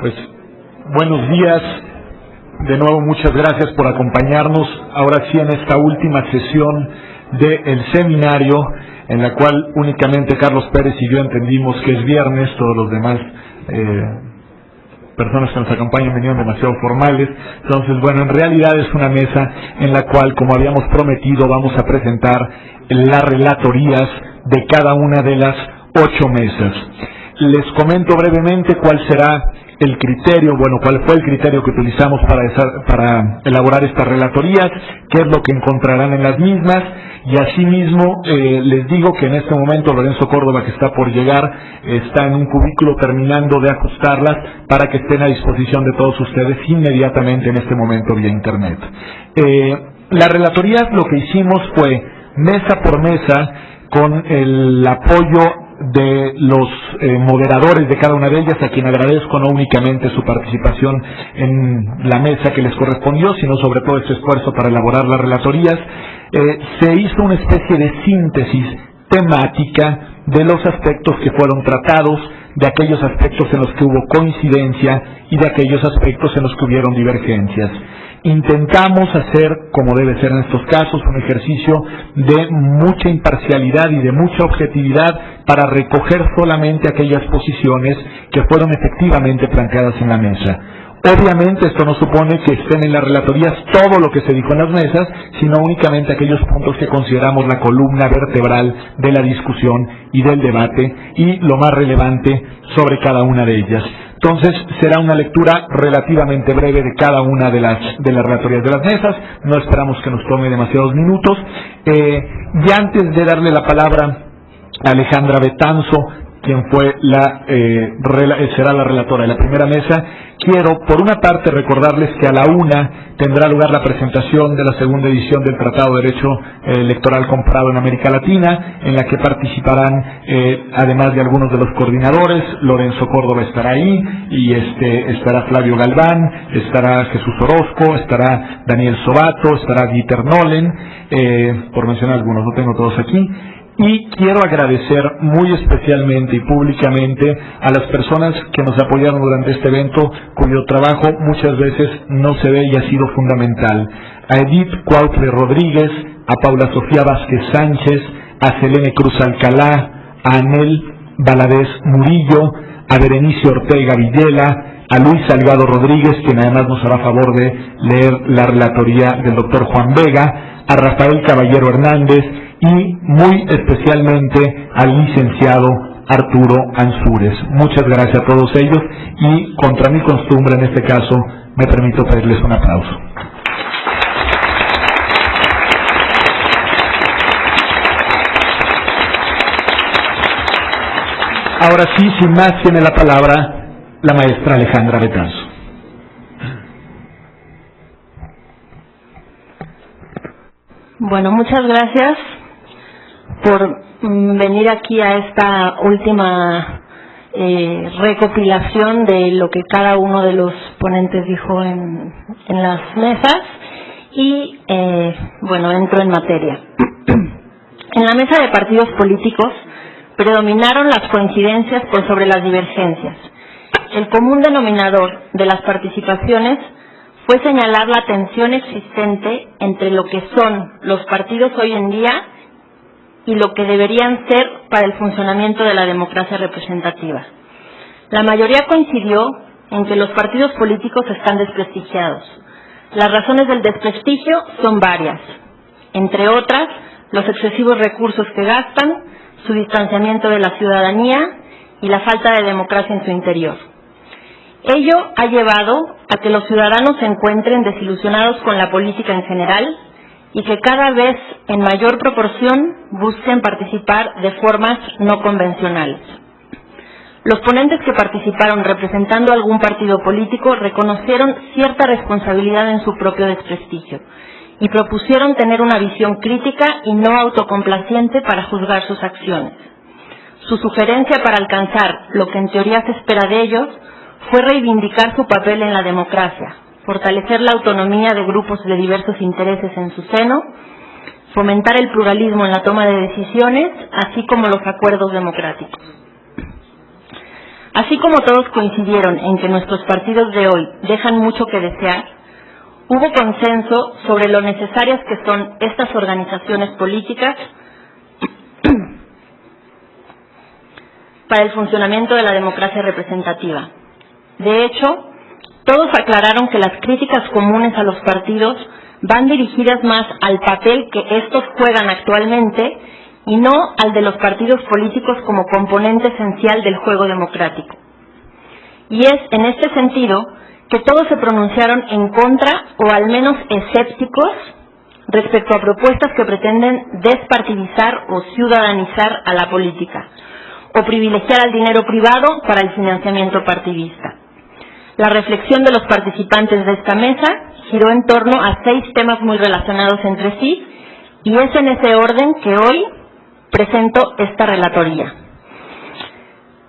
Pues buenos días, de nuevo muchas gracias por acompañarnos, ahora sí en esta última sesión del seminario, en la cual únicamente Carlos Pérez y yo entendimos que es viernes, todos los demás personas que nos acompañan venían demasiado formales. Entonces, bueno, en realidad es una mesa en la cual, como habíamos prometido, vamos a presentar las relatorías de cada una de las 8 mesas. Les comento brevemente cuál será el criterio, cuál fue el criterio que utilizamos para elaborar estas relatorías, qué es lo que encontrarán en las mismas, y asimismo les digo que en este momento Lorenzo Córdoba, que está por llegar, está en un cubículo terminando de ajustarlas para que estén a disposición de todos ustedes inmediatamente en este momento vía internet. Las relatorías lo que hicimos fue mesa por mesa con el apoyo de los moderadores de cada una de ellas, a quien agradezco no únicamente su participación en la mesa que les correspondió, sino sobre todo ese esfuerzo para elaborar las relatorías. Se hizo una especie de síntesis temática de los aspectos que fueron tratados, de aquellos aspectos en los que hubo coincidencia y de aquellos aspectos en los que hubieron divergencias. Intentamos hacer, como debe ser en estos casos, un ejercicio de mucha imparcialidad y de mucha objetividad para recoger solamente aquellas posiciones que fueron efectivamente planteadas en la mesa. Obviamente esto no supone que estén en las relatorías todo lo que se dijo en las mesas, sino únicamente aquellos puntos que consideramos la columna vertebral de la discusión y del debate y lo más relevante sobre cada una de ellas. Entonces será una lectura relativamente breve de cada una de las relatorías de las mesas, no esperamos que nos tome demasiados minutos. Y antes de darle la palabra a Alejandra Betanzo, quien fue será la relatora de la primera mesa, quiero por una parte recordarles que a la 1 tendrá lugar la presentación de la segunda edición del Tratado de Derecho Electoral Comparado en América Latina, en la que participarán, además de algunos de los coordinadores, Lorenzo Córdoba estará ahí, y estará Flavio Galván, estará Jesús Orozco, estará Daniel Sobato, estará Dieter Nolen, por mencionar algunos, no tengo todos aquí. Y quiero agradecer muy especialmente y públicamente a las personas que nos apoyaron durante este evento, cuyo trabajo muchas veces no se ve y ha sido fundamental. A Edith Cuautle Rodríguez, a Paula Sofía Vázquez Sánchez, a Selene Cruz Alcalá, a Anel Valadez Murillo, a Berenice Ortega Villela, a Luis Salgado Rodríguez, quien además nos hará favor de leer la relatoría del doctor Juan Vega, a Rafael Caballero Hernández, y muy especialmente al licenciado Arturo Ansúrez. Muchas gracias a todos ellos y, contra mi costumbre en este caso, me permito pedirles un aplauso. Ahora sí, sin más, tiene la palabra la maestra Alejandra Betanzo. Bueno, muchas gracias por venir aquí a esta última recopilación de lo que cada uno de los ponentes dijo en las mesas y, entro en materia. En la mesa de partidos políticos predominaron las coincidencias por sobre las divergencias. El común denominador de las participaciones fue señalar la tensión existente entre lo que son los partidos hoy en día y lo que deberían ser para el funcionamiento de la democracia representativa. La mayoría coincidió en que los partidos políticos están desprestigiados. Las razones del desprestigio son varias, entre otras, los excesivos recursos que gastan, su distanciamiento de la ciudadanía y la falta de democracia en su interior. Ello ha llevado a que los ciudadanos se encuentren desilusionados con la política en general y que cada vez en mayor proporción busquen participar de formas no convencionales. Los ponentes que participaron representando algún partido político reconocieron cierta responsabilidad en su propio desprestigio y propusieron tener una visión crítica y no autocomplaciente para juzgar sus acciones. Su sugerencia para alcanzar lo que en teoría se espera de ellos fue reivindicar su papel en la democracia, fortalecer la autonomía de grupos de diversos intereses en su seno, fomentar el pluralismo en la toma de decisiones, así como los acuerdos democráticos. Así como todos coincidieron en que nuestros partidos de hoy dejan mucho que desear, hubo consenso sobre lo necesarias que son estas organizaciones políticas para el funcionamiento de la democracia representativa. De hecho, todos aclararon que las críticas comunes a los partidos van dirigidas más al papel que estos juegan actualmente y no al de los partidos políticos como componente esencial del juego democrático. Y es en este sentido que todos se pronunciaron en contra, o al menos escépticos, respecto a propuestas que pretenden despartidizar o ciudadanizar a la política, o privilegiar al dinero privado para el financiamiento partidista. La reflexión de los participantes de esta mesa giró en torno a 6 temas muy relacionados entre sí, y es en ese orden que hoy presento esta relatoría.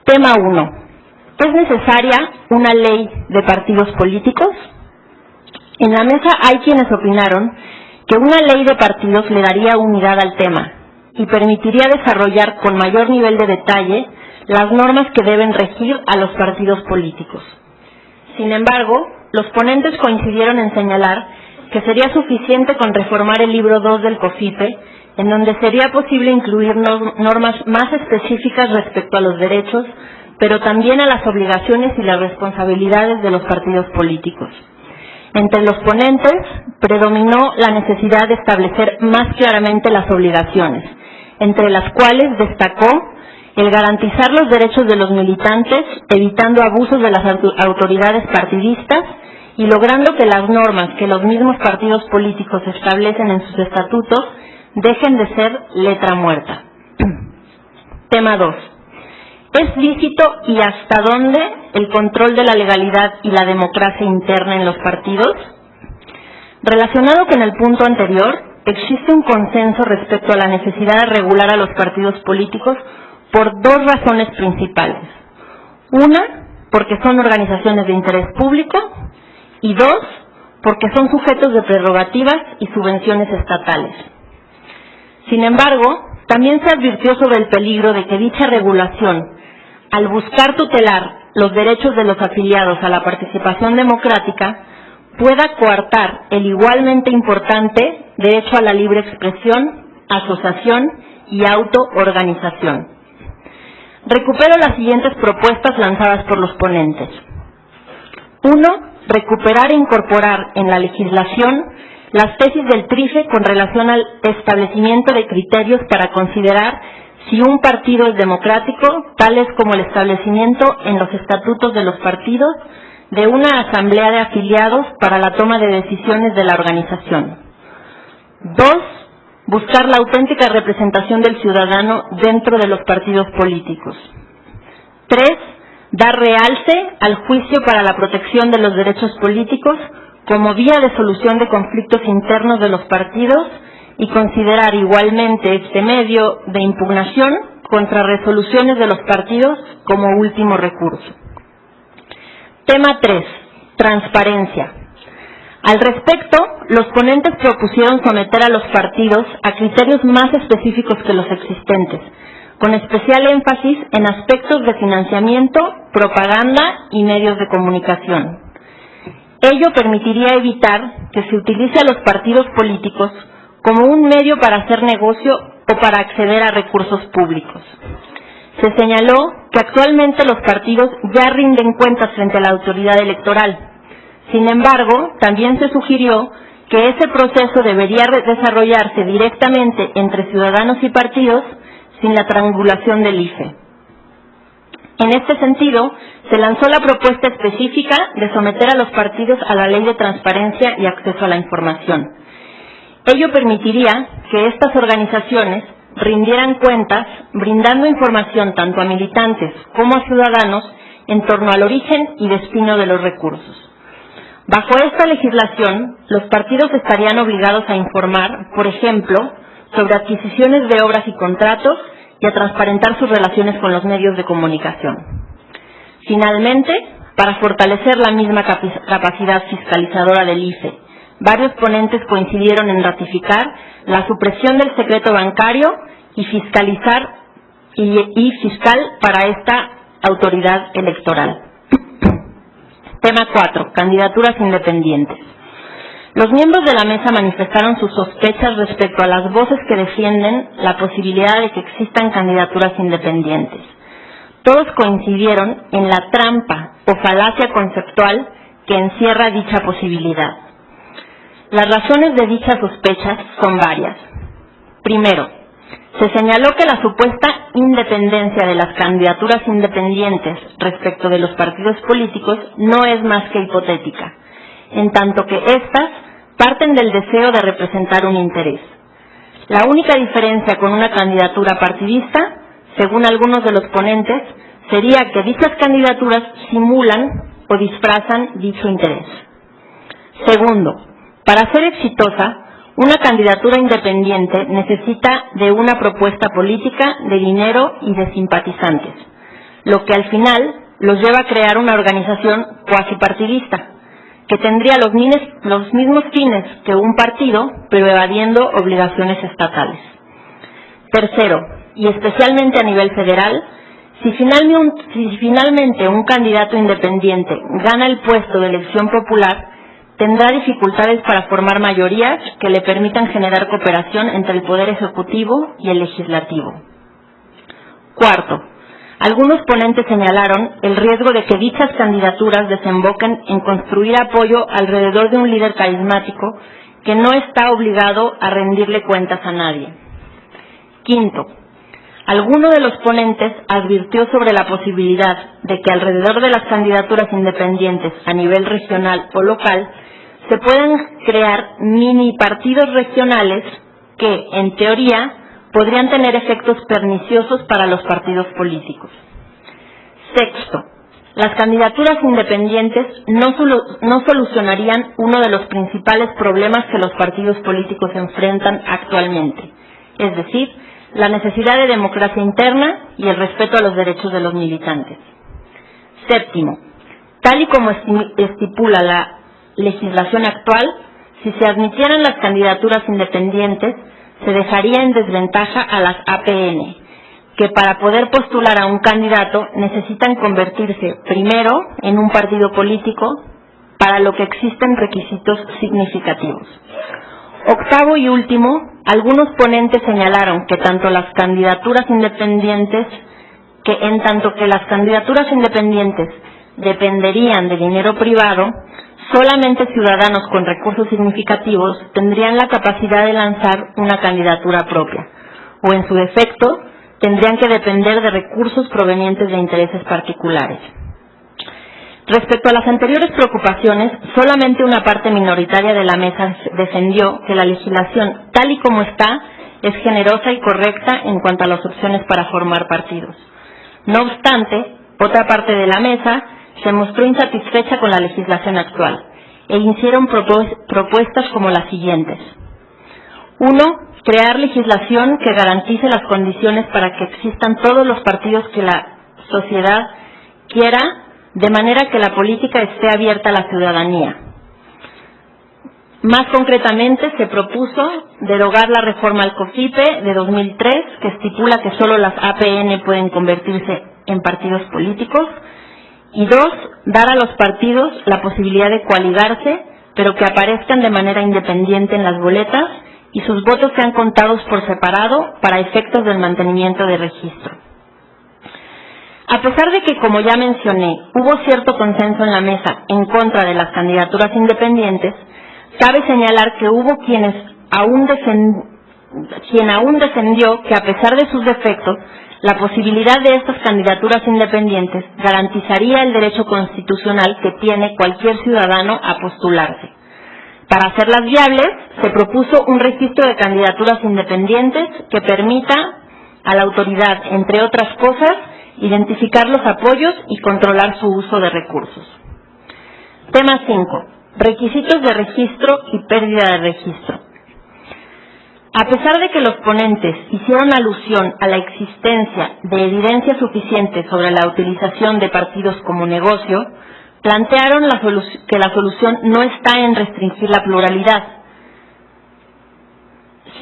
Tema 1. ¿Es necesaria una ley de partidos políticos? En la mesa hay quienes opinaron que una ley de partidos le daría unidad al tema y permitiría desarrollar con mayor nivel de detalle las normas que deben regir a los partidos políticos. Sin embargo, los ponentes coincidieron en señalar que sería suficiente con reformar el libro 2 del COFIPE, en donde sería posible incluir normas más específicas respecto a los derechos, pero también a las obligaciones y las responsabilidades de los partidos políticos. Entre los ponentes predominó la necesidad de establecer más claramente las obligaciones, entre las cuales destacó el garantizar los derechos de los militantes, evitando abusos de las autoridades partidistas y logrando que las normas que los mismos partidos políticos establecen en sus estatutos dejen de ser letra muerta. Tema 2. ¿Es lícito y hasta dónde el control de la legalidad y la democracia interna en los partidos? Relacionado con el punto anterior, existe un consenso respecto a la necesidad de regular a los partidos políticos por 2 razones principales. Una, porque son organizaciones de interés público, y 2, porque son sujetos de prerrogativas y subvenciones estatales. Sin embargo, también se advirtió sobre el peligro de que dicha regulación, al buscar tutelar los derechos de los afiliados a la participación democrática, pueda coartar el igualmente importante derecho a la libre expresión, asociación y autoorganización. Recupero las siguientes propuestas lanzadas por los ponentes. 1. Recuperar e incorporar en la legislación las tesis del TRIFE con relación al establecimiento de criterios para considerar si un partido es democrático, tales como el establecimiento en los estatutos de los partidos de una asamblea de afiliados para la toma de decisiones de la organización. 2. Buscar la auténtica representación del ciudadano dentro de los partidos políticos. 3. Dar realce al juicio para la protección de los derechos políticos como vía de solución de conflictos internos de los partidos y considerar igualmente este medio de impugnación contra resoluciones de los partidos como último recurso. Tema 3. Transparencia. Al respecto, los ponentes propusieron someter a los partidos a criterios más específicos que los existentes, con especial énfasis en aspectos de financiamiento, propaganda y medios de comunicación. Ello permitiría evitar que se utilice a los partidos políticos como un medio para hacer negocio o para acceder a recursos públicos. Se señaló que actualmente los partidos ya rinden cuentas frente a la autoridad electoral. Sin embargo, también se sugirió que ese proceso debería desarrollarse directamente entre ciudadanos y partidos sin la triangulación del IFE. En este sentido, se lanzó la propuesta específica de someter a los partidos a la Ley de Transparencia y Acceso a la Información. Ello permitiría que estas organizaciones rindieran cuentas, brindando información tanto a militantes como a ciudadanos en torno al origen y destino de los recursos. Bajo esta legislación, los partidos estarían obligados a informar, por ejemplo, sobre adquisiciones de obras y contratos y a transparentar sus relaciones con los medios de comunicación. Finalmente, para fortalecer la misma capacidad fiscalizadora del IFE, varios ponentes coincidieron en ratificar la supresión del secreto bancario y fiscal para esta autoridad electoral. Tema 4. Candidaturas independientes. Los miembros de la mesa manifestaron sus sospechas respecto a las voces que defienden la posibilidad de que existan candidaturas independientes. Todos coincidieron en la trampa o falacia conceptual que encierra dicha posibilidad. Las razones de dichas sospechas son varias. Primero, se señaló que la supuesta independencia de las candidaturas independientes respecto de los partidos políticos no es más que hipotética, en tanto que éstas parten del deseo de representar un interés. La única diferencia con una candidatura partidista, según algunos de los ponentes, sería que dichas candidaturas simulan o disfrazan dicho interés. Segundo, para ser exitosa, una candidatura independiente necesita de una propuesta política, de dinero y de simpatizantes, lo que al final los lleva a crear una organización cuasi partidista, que tendría los mismos fines que un partido, pero evadiendo obligaciones estatales. Tercero, y especialmente a nivel federal, si finalmente un candidato independiente gana el puesto de elección popular, tendrá dificultades para formar mayorías que le permitan generar cooperación entre el Poder Ejecutivo y el Legislativo. Cuarto, algunos ponentes señalaron el riesgo de que dichas candidaturas desemboquen en construir apoyo alrededor de un líder carismático que no está obligado a rendirle cuentas a nadie. Quinto, alguno de los ponentes advirtió sobre la posibilidad de que alrededor de las candidaturas independientes a nivel regional o local se puedan crear mini partidos regionales que, en teoría, podrían tener efectos perniciosos para los partidos políticos. Sexto, las candidaturas independientes no solucionarían uno de los principales problemas que los partidos políticos enfrentan actualmente, es decir, la necesidad de democracia interna y el respeto a los derechos de los militantes. Séptimo, tal y como estipula la legislación actual, si se admitieran las candidaturas independientes, se dejaría en desventaja a las APN, que para poder postular a un candidato necesitan convertirse primero en un partido político, para lo que existen requisitos significativos. Octavo y último, algunos ponentes señalaron que en tanto que las candidaturas independientes dependerían de dinero privado, solamente ciudadanos con recursos significativos tendrían la capacidad de lanzar una candidatura propia, o en su defecto, tendrían que depender de recursos provenientes de intereses particulares. Respecto a las anteriores preocupaciones, solamente una parte minoritaria de la mesa defendió que la legislación, tal y como está, es generosa y correcta en cuanto a las opciones para formar partidos. No obstante, otra parte de la mesa se mostró insatisfecha con la legislación actual e hicieron propuestas como las siguientes. 1. Crear legislación que garantice las condiciones para que existan todos los partidos que la sociedad quiera, de manera que la política esté abierta a la ciudadanía. Más concretamente, se propuso derogar la reforma al COFIPE de 2003, que estipula que solo las APN pueden convertirse en partidos políticos, y 2, dar a los partidos la posibilidad de coaligarse, pero que aparezcan de manera independiente en las boletas y sus votos sean contados por separado para efectos del mantenimiento de registro. A pesar de que, como ya mencioné, hubo cierto consenso en la mesa en contra de las candidaturas independientes, cabe señalar que hubo quien aún defendió que, a pesar de sus defectos, la posibilidad de estas candidaturas independientes garantizaría el derecho constitucional que tiene cualquier ciudadano a postularse. Para hacerlas viables, se propuso un registro de candidaturas independientes que permita a la autoridad, entre otras cosas, identificar los apoyos y controlar su uso de recursos. Tema 5. Requisitos de registro y pérdida de registro. A pesar de que los ponentes hicieron alusión a la existencia de evidencia suficiente sobre la utilización de partidos como negocio, plantearon que la solución no está en restringir la pluralidad.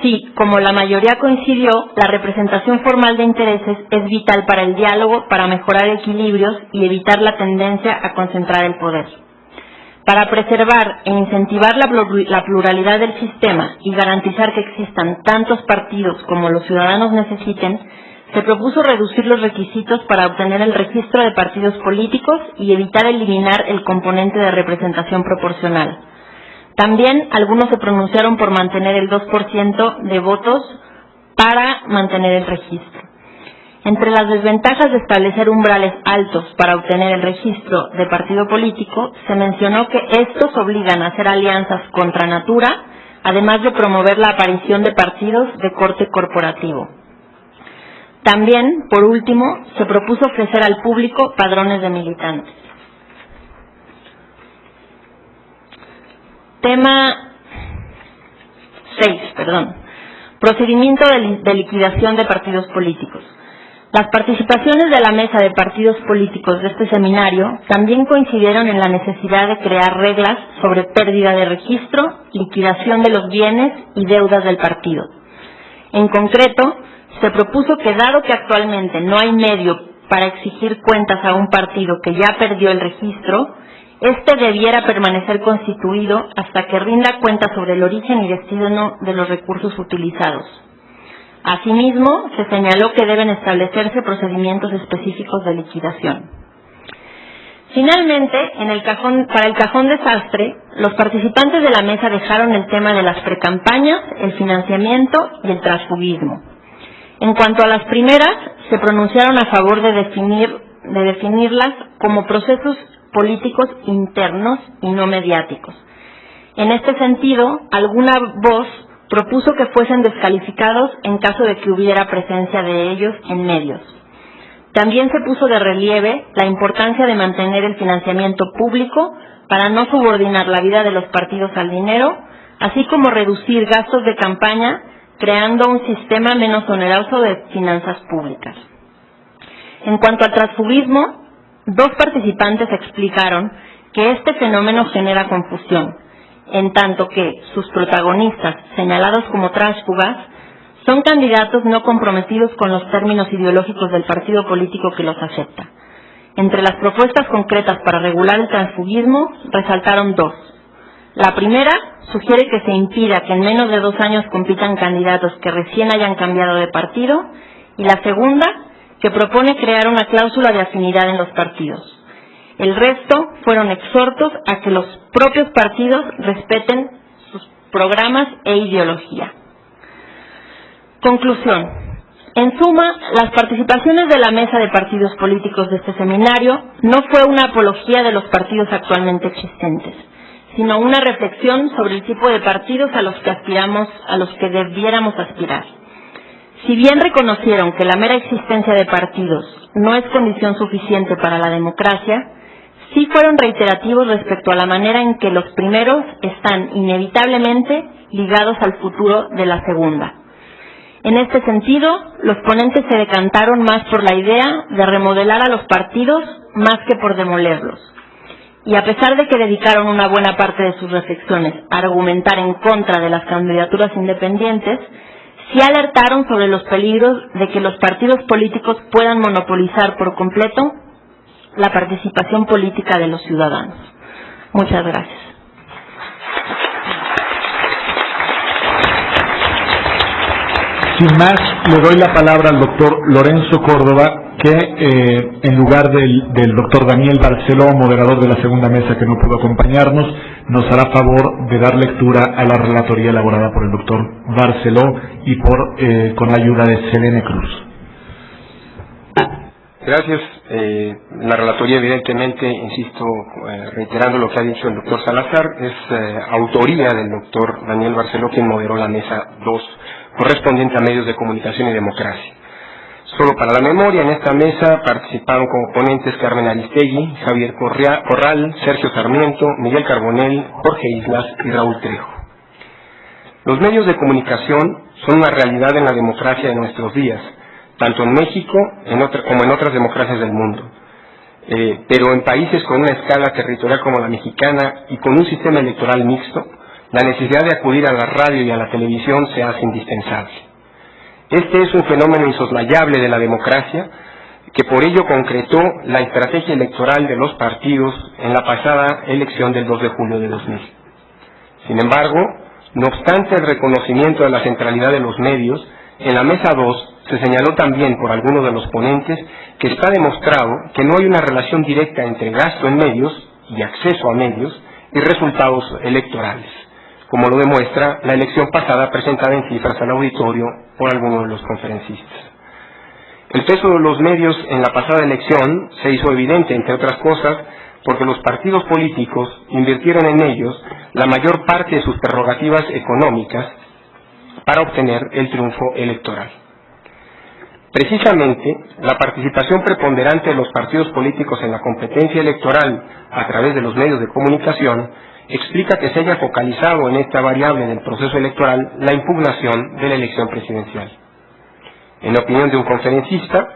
sí, como la mayoría coincidió, la representación formal de intereses es vital para el diálogo, para mejorar equilibrios y evitar la tendencia a concentrar el poder. Para preservar e incentivar la pluralidad del sistema y garantizar que existan tantos partidos como los ciudadanos necesiten, se propuso reducir los requisitos para obtener el registro de partidos políticos y evitar eliminar el componente de representación proporcional. También algunos se pronunciaron por mantener el 2% de votos para mantener el registro. Entre las desventajas de establecer umbrales altos para obtener el registro de partido político, se mencionó que estos obligan a hacer alianzas contra natura, además de promover la aparición de partidos de corte corporativo. También, por último, se propuso ofrecer al público padrones de militantes. Tema 6, procedimiento de liquidación de partidos políticos. Las participaciones de la mesa de partidos políticos de este seminario también coincidieron en la necesidad de crear reglas sobre pérdida de registro, liquidación de los bienes y deudas del partido. En concreto, se propuso que dado que actualmente no hay medio para exigir cuentas a un partido que ya perdió el registro, este debiera permanecer constituido hasta que rinda cuenta sobre el origen y destino de los recursos utilizados. Asimismo, se señaló que deben establecerse procedimientos específicos de liquidación. Finalmente, para el cajón desastre, los participantes de la mesa dejaron el tema de las precampañas, el financiamiento y el transfugismo. En cuanto a las primeras, se pronunciaron a favor de definirlas como procesos políticos internos y no mediáticos. En este sentido, alguna voz propuso que fuesen descalificados en caso de que hubiera presencia de ellos en medios. También se puso de relieve la importancia de mantener el financiamiento público para no subordinar la vida de los partidos al dinero, así como reducir gastos de campaña, creando un sistema menos oneroso de finanzas públicas. En cuanto al transfugismo, dos participantes explicaron que este fenómeno genera confusión, en tanto que sus protagonistas, señalados como tránsfugas, son candidatos no comprometidos con los términos ideológicos del partido político que los acepta. Entre las propuestas concretas para regular el transfugismo, resaltaron dos. La primera sugiere que se impida que en menos de 2 años compitan candidatos que recién hayan cambiado de partido, y la segunda, que propone crear una cláusula de afinidad en los partidos. El resto fueron exhortos a que los propios partidos respeten sus programas e ideología. Conclusión. En suma, las participaciones de la mesa de partidos políticos de este seminario no fue una apología de los partidos actualmente existentes, sino una reflexión sobre el tipo de partidos a los que debiéramos aspirar. Si bien reconocieron que la mera existencia de partidos no es condición suficiente para la democracia, sí fueron reiterativos respecto a la manera en que los primeros están inevitablemente ligados al futuro de la segunda. En este sentido, los ponentes se decantaron más por la idea de remodelar a los partidos más que por demolerlos. Y a pesar de que dedicaron una buena parte de sus reflexiones a argumentar en contra de las candidaturas independientes, sí alertaron sobre los peligros de que los partidos políticos puedan monopolizar por completo la participación política de los ciudadanos. Muchas gracias. Sin más, le doy la palabra al doctor Lorenzo Córdoba, que en lugar del doctor Daniel Barceló, moderador de la segunda mesa que no pudo acompañarnos, nos hará favor de dar lectura a la relatoría elaborada por el doctor Barceló y con la ayuda de Selene Cruz. Gracias. La relatoría, evidentemente, insisto, reiterando lo que ha dicho el doctor Salazar, es autoría del doctor Daniel Barceló, quien moderó la mesa 2, correspondiente a medios de comunicación y democracia. Solo para la memoria, en esta mesa participaron como ponentes Carmen Aristegui, Javier Corral, Sergio Sarmiento, Miguel Carbonell, Jorge Islas y Raúl Trejo. Los medios de comunicación son una realidad en la democracia de nuestros días, tanto en México como en otras democracias del mundo. Pero en países con una escala territorial como la mexicana y con un sistema electoral mixto, la necesidad de acudir a la radio y a la televisión se hace indispensable. Este es un fenómeno insoslayable de la democracia, que por ello concretó la estrategia electoral de los partidos en la pasada elección del 2 de julio de 2000. Sin embargo, no obstante el reconocimiento de la centralidad de los medios, en la mesa 2 se señaló también por algunos de los ponentes que está demostrado que no hay una relación directa entre gasto en medios y acceso a medios y resultados electorales, como lo demuestra la elección pasada presentada en cifras al auditorio por algunos de los conferencistas. El peso de los medios en la pasada elección se hizo evidente, entre otras cosas, porque los partidos políticos invirtieron en ellos la mayor parte de sus prerrogativas económicas para obtener el triunfo electoral. Precisamente, la participación preponderante de los partidos políticos en la competencia electoral a través de los medios de comunicación explica que se haya focalizado en esta variable del proceso electoral la impugnación de la elección presidencial. En opinión de un conferencista,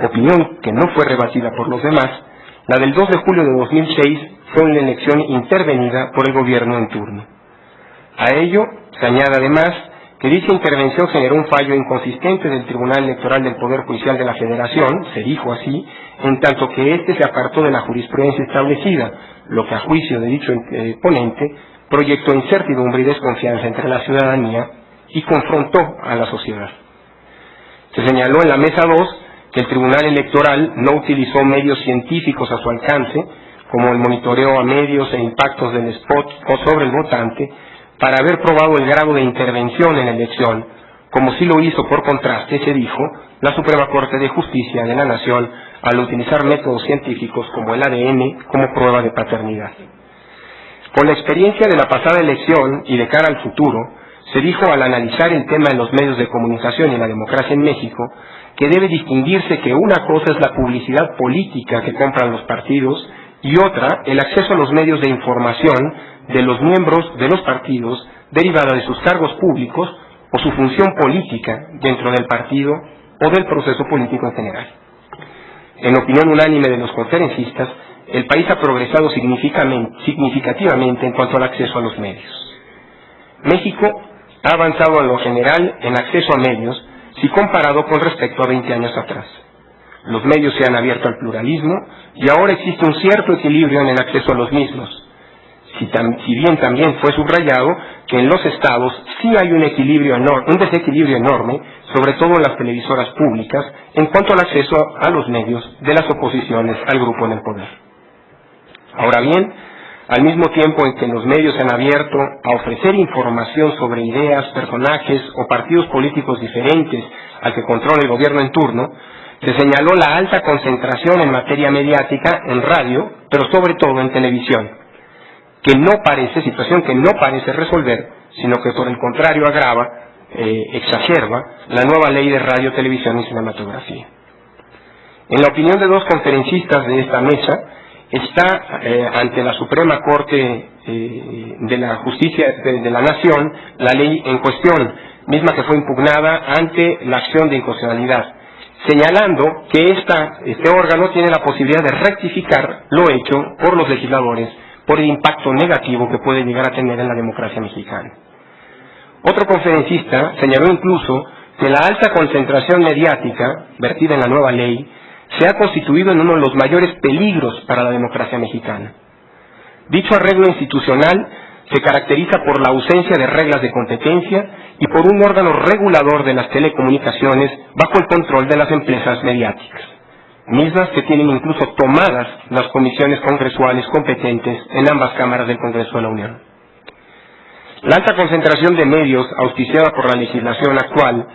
opinión que no fue rebatida por los demás, la del 2 de julio de 2006 fue una elección intervenida por el gobierno en turno. A ello se añade además que dicha intervención generó un fallo inconsistente del Tribunal Electoral del Poder Judicial de la Federación, se dijo así, en tanto que éste se apartó de la jurisprudencia establecida, lo que a juicio de dicho ponente proyectó incertidumbre y desconfianza entre la ciudadanía y confrontó a la sociedad. Se señaló en la mesa 2 que el Tribunal Electoral no utilizó medios científicos a su alcance, como el monitoreo a medios e impactos del spot o sobre el votante, para haber probado el grado de intervención en la elección, como sí lo hizo por contraste, se dijo, la Suprema Corte de Justicia de la Nación al utilizar métodos científicos como el ADN como prueba de paternidad. Con la experiencia de la pasada elección y de cara al futuro, se dijo al analizar el tema de los medios de comunicación y la democracia en México, que debe distinguirse que una cosa es la publicidad política que compran los partidos y otra el acceso a los medios de información de los miembros de los partidos derivada de sus cargos públicos o su función política dentro del partido o del proceso político en general. En opinión unánime de los conferencistas, el país ha progresado significativamente en cuanto al acceso a los medios. México ha avanzado en lo general en acceso a medios si comparado con respecto a 20 años atrás. Los medios se han abierto al pluralismo y ahora existe un cierto equilibrio en el acceso a los mismos. Si bien también fue subrayado que en los estados sí hay un desequilibrio enorme, sobre todo en las televisoras públicas, en cuanto al acceso a los medios de las oposiciones al grupo en el poder. Ahora bien, al mismo tiempo en que los medios se han abierto a ofrecer información sobre ideas, personajes o partidos políticos diferentes al que controla el gobierno en turno, se señaló la alta concentración en materia mediática en radio, pero sobre todo en televisión, situación que no parece resolver, sino que por el contrario agrava, exacerba la nueva ley de radio, televisión y cinematografía. En la opinión de dos conferencistas de esta mesa, está ante la Suprema Corte de la Justicia de la Nación la ley en cuestión, misma que fue impugnada ante la acción de inconstitucionalidad, señalando que este órgano tiene la posibilidad de rectificar lo hecho por los legisladores por el impacto negativo que puede llegar a tener en la democracia mexicana. Otro conferencista señaló incluso que la alta concentración mediática vertida en la nueva ley se ha constituido en uno de los mayores peligros para la democracia mexicana. Dicho arreglo institucional se caracteriza por la ausencia de reglas de competencia y por un órgano regulador de las telecomunicaciones bajo el control de las empresas mediáticas, mismas que tienen incluso tomadas las comisiones congresuales competentes en ambas cámaras del Congreso de la Unión. La alta concentración de medios auspiciada por la legislación actual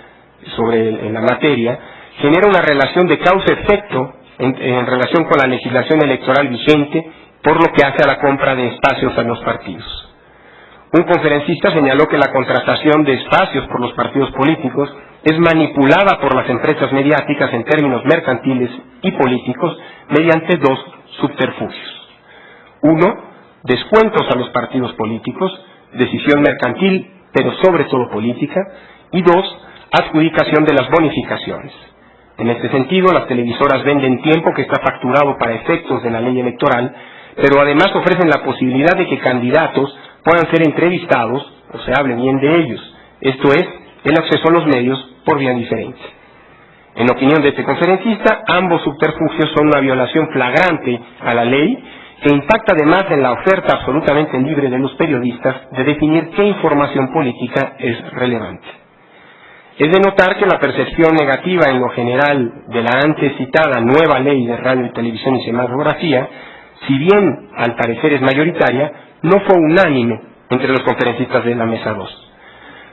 sobre la materia genera una relación de causa-efecto en relación con la legislación electoral vigente por lo que hace a la compra de espacios a los partidos. Un conferencista señaló que la contratación de espacios por los partidos políticos es manipulada por las empresas mediáticas en términos mercantiles y políticos mediante dos subterfugios. Uno, descuentos a los partidos políticos, decisión mercantil, pero sobre todo política, y dos, adjudicación de las bonificaciones. En este sentido, las televisoras venden tiempo que está facturado para efectos de la ley electoral, pero además ofrecen la posibilidad de que candidatos puedan ser entrevistados o se hable bien de ellos, esto es, el acceso a los medios por vía diferente. En opinión de este conferencista, ambos subterfugios son una violación flagrante a la ley que impacta además en la oferta absolutamente libre de los periodistas de definir qué información política es relevante. Es de notar que la percepción negativa en lo general de la antes citada nueva ley de radio y televisión y cinematografía, si bien al parecer es mayoritaria, no fue unánime entre los conferencistas de la Mesa 2.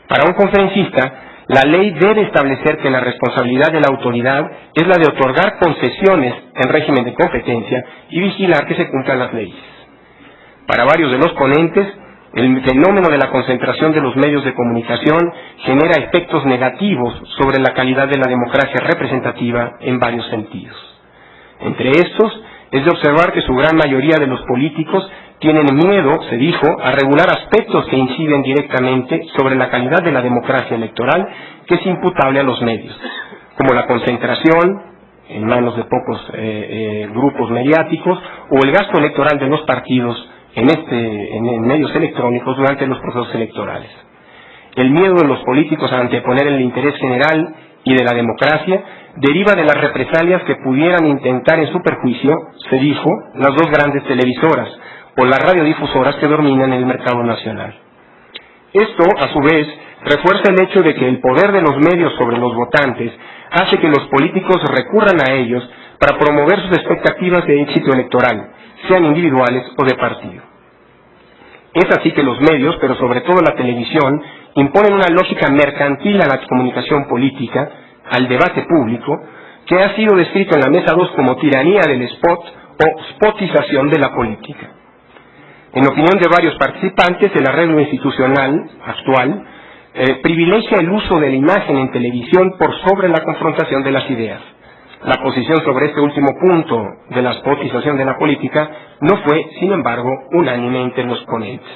Para un conferencista, la ley debe establecer que la responsabilidad de la autoridad es la de otorgar concesiones en régimen de competencia y vigilar que se cumplan las leyes. Para varios de los ponentes, el fenómeno de la concentración de los medios de comunicación genera efectos negativos sobre la calidad de la democracia representativa en varios sentidos. Entre estos, es de observar que su gran mayoría de los políticos tienen miedo, se dijo, a regular aspectos que inciden directamente sobre la calidad de la democracia electoral que es imputable a los medios, como la concentración en manos de pocos grupos mediáticos o el gasto electoral de los partidos en medios electrónicos durante los procesos electorales. El miedo de los políticos a anteponer el interés general y de la democracia deriva de las represalias que pudieran intentar en su perjuicio, se dijo, las dos grandes televisoras o las radiodifusoras que dominan el mercado nacional. Esto, a su vez, refuerza el hecho de que el poder de los medios sobre los votantes hace que los políticos recurran a ellos para promover sus expectativas de éxito electoral, sean individuales o de partido. Es así que los medios, pero sobre todo la televisión, imponen una lógica mercantil a la comunicación política, al debate público, que ha sido descrito en la Mesa 2 como tiranía del spot o spotización de la política. En opinión de varios participantes, el arreglo institucional actual privilegia el uso de la imagen en televisión por sobre la confrontación de las ideas. La posición sobre este último punto de la spotización de la política no fue, sin embargo, unánime entre los ponentes.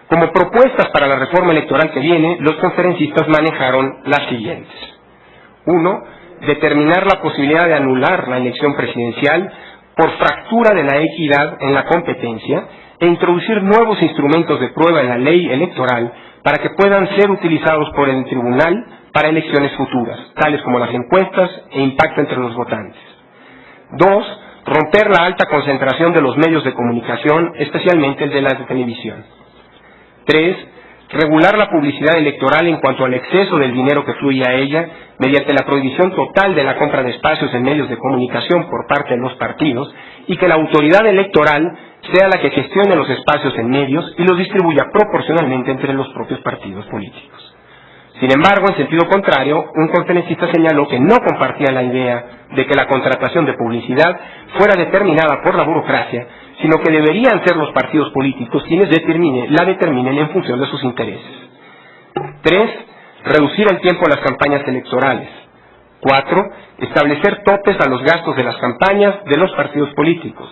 Como propuestas para la reforma electoral que viene, los conferencistas manejaron las siguientes. 1. Determinar la posibilidad de anular la elección presidencial por fractura de la equidad en la competencia e introducir nuevos instrumentos de prueba en la ley electoral para que puedan ser utilizados por el tribunal para elecciones futuras, tales como las encuestas e impacto entre los votantes. 2. Romper la alta concentración de los medios de comunicación, especialmente el de la televisión. 3. Regular la publicidad electoral en cuanto al exceso del dinero que fluye a ella, mediante la prohibición total de la compra de espacios en medios de comunicación por parte de los partidos, y que la autoridad electoral sea la que gestione los espacios en medios y los distribuya proporcionalmente entre los propios partidos políticos. Sin embargo, en sentido contrario, un conferencista señaló que no compartía la idea de que la contratación de publicidad fuera determinada por la burocracia, sino que deberían ser los partidos políticos quienes la determinen en función de sus intereses. 3. Reducir el tiempo de las campañas electorales. 4. Establecer topes a los gastos de las campañas de los partidos políticos.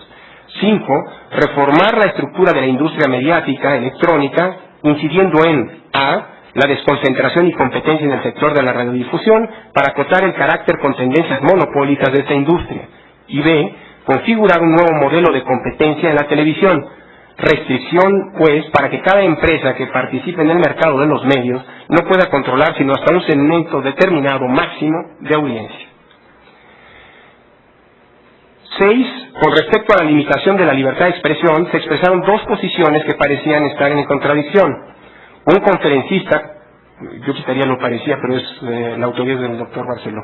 5. Reformar la estructura de la industria mediática electrónica, incidiendo en a. La desconcentración y competencia en el sector de la radiodifusión para acotar el carácter con tendencias monopólicas de esta industria. Y b. Configurar un nuevo modelo de competencia en la televisión. Restricción, pues, para que cada empresa que participe en el mercado de los medios no pueda controlar sino hasta un segmento determinado máximo de audiencia. 6. Con respecto a la limitación de la libertad de expresión, se expresaron dos posiciones que parecían estar en contradicción. Un conferencista, yo quitaría lo parecía, pero es la autoría del doctor Barceló,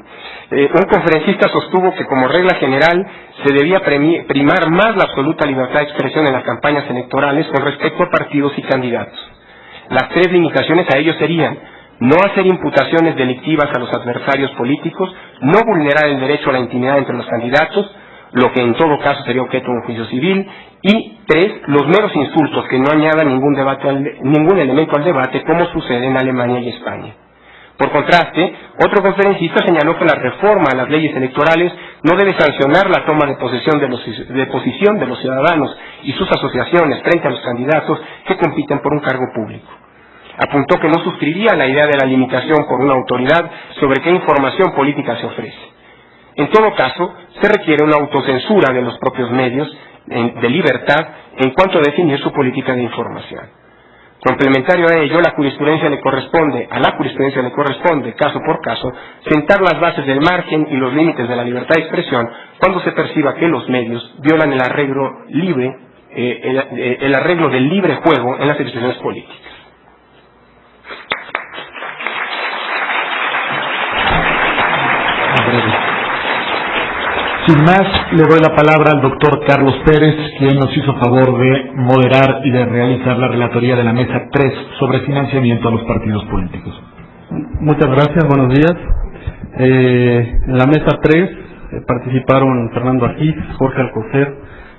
un conferencista sostuvo que como regla general se debía primar más la absoluta libertad de expresión en las campañas electorales con respecto a partidos y candidatos. Las tres limitaciones a ello serían: no hacer imputaciones delictivas a los adversarios políticos, no vulnerar el derecho a la intimidad entre los candidatos, lo que en todo caso sería objeto de un juicio civil, y 3. Los meros insultos que no añadan ningún elemento al debate, como sucede en Alemania y España. Por contraste, otro conferencista señaló que la reforma a las leyes electorales no debe sancionar la toma de posición de los ciudadanos y sus asociaciones frente a los candidatos que compiten por un cargo público. Apuntó que no suscribiría la idea de la limitación por una autoridad sobre qué información política se ofrece. En todo caso, se requiere una autocensura de los propios medios de libertad en cuanto a definir su política de información. Complementario a ello, a la jurisprudencia le corresponde, caso por caso, sentar las bases del margen y los límites de la libertad de expresión cuando se perciba que los medios violan el arreglo del libre juego en las expresiones políticas. Sin más, le doy la palabra al doctor Carlos Pérez, quien nos hizo favor de moderar y de realizar la relatoría de la Mesa 3 sobre financiamiento a los partidos políticos. Muchas gracias, buenos días. En la Mesa 3 participaron Fernando Asís, Jorge Alcocer,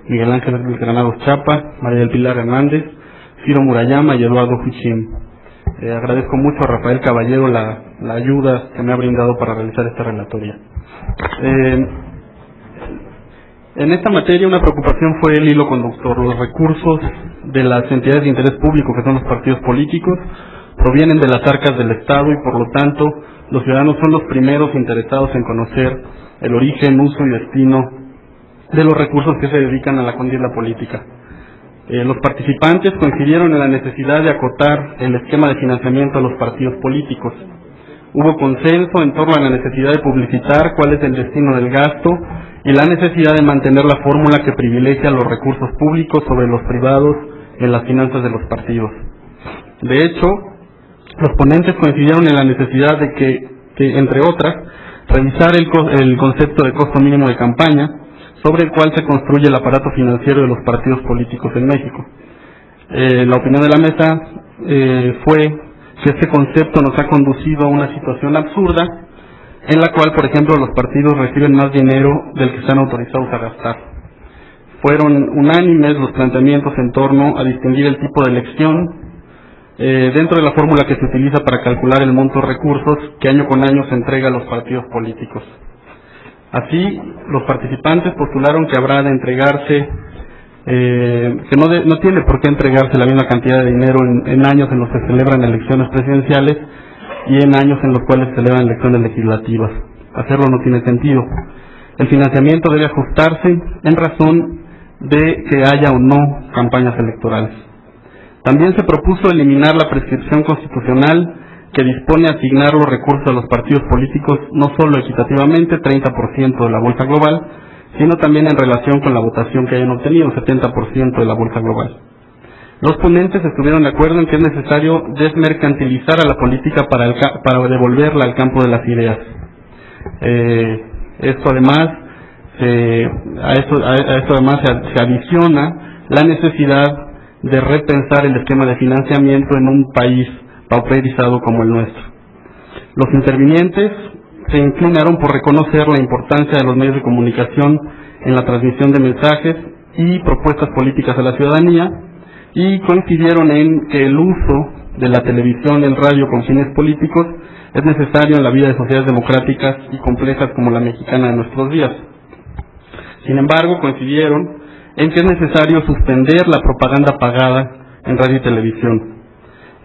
Miguel Ángel Granados Chapa, María del Pilar Hernández, Ciro Murayama y Eduardo Fuchín. Agradezco mucho a Rafael Caballero la ayuda que me ha brindado para realizar esta relatoría. En esta materia una preocupación fue el hilo conductor. Los recursos de las entidades de interés público, que son los partidos políticos, provienen de las arcas del Estado y por lo tanto los ciudadanos son los primeros interesados en conocer el origen, uso y destino de los recursos que se dedican a la contienda política. Los participantes coincidieron en la necesidad de acotar el esquema de financiamiento a los partidos políticos. Hubo consenso en torno a la necesidad de publicitar cuál es el destino del gasto y la necesidad de mantener la fórmula que privilegia los recursos públicos sobre los privados en las finanzas de los partidos. De hecho, los ponentes coincidieron en la necesidad de que entre otras, revisar el concepto de costo mínimo de campaña, sobre el cual se construye el aparato financiero de los partidos políticos en México. La opinión de la mesa fue que este concepto nos ha conducido a una situación absurda, en la cual, por ejemplo, los partidos reciben más dinero del que están autorizados a gastar. Fueron unánimes los planteamientos en torno a distinguir el tipo de elección dentro de la fórmula que se utiliza para calcular el monto de recursos que año con año se entrega a los partidos políticos. Así, los participantes postularon que habrá de entregarse, que no tiene por qué entregarse la misma cantidad de dinero en años en los que se celebran elecciones presidenciales y en años en los cuales se celebran elecciones legislativas. Hacerlo no tiene sentido. El financiamiento debe ajustarse en razón de que haya o no campañas electorales. También se propuso eliminar la prescripción constitucional que dispone a asignar los recursos a los partidos políticos no solo equitativamente, 30% de la bolsa global, sino también en relación con la votación que hayan obtenido, 70% de la bolsa global. Los ponentes estuvieron de acuerdo en que es necesario desmercantilizar a la política para devolverla al campo de las ideas. Esto además se adiciona la necesidad de repensar el esquema de financiamiento en un país pauperizado como el nuestro. Los intervinientes se inclinaron por reconocer la importancia de los medios de comunicación en la transmisión de mensajes y propuestas políticas a la ciudadanía y coincidieron en que el uso de la televisión y el radio con fines políticos es necesario en la vida de sociedades democráticas y complejas como la mexicana de nuestros días. Sin embargo, coincidieron en que es necesario suspender la propaganda pagada en radio y televisión.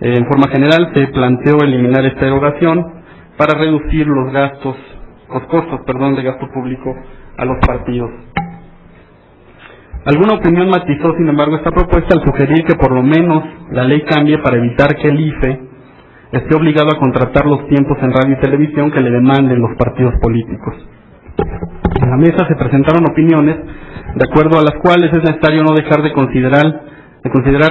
En forma general se planteó eliminar esta erogación para reducir los costos de gasto público a los partidos. Alguna opinión matizó, sin embargo, esta propuesta al sugerir que por lo menos la ley cambie para evitar que el IFE esté obligado a contratar los tiempos en radio y televisión que le demanden los partidos políticos. En la mesa se presentaron opiniones de acuerdo a las cuales es necesario no dejar de considerar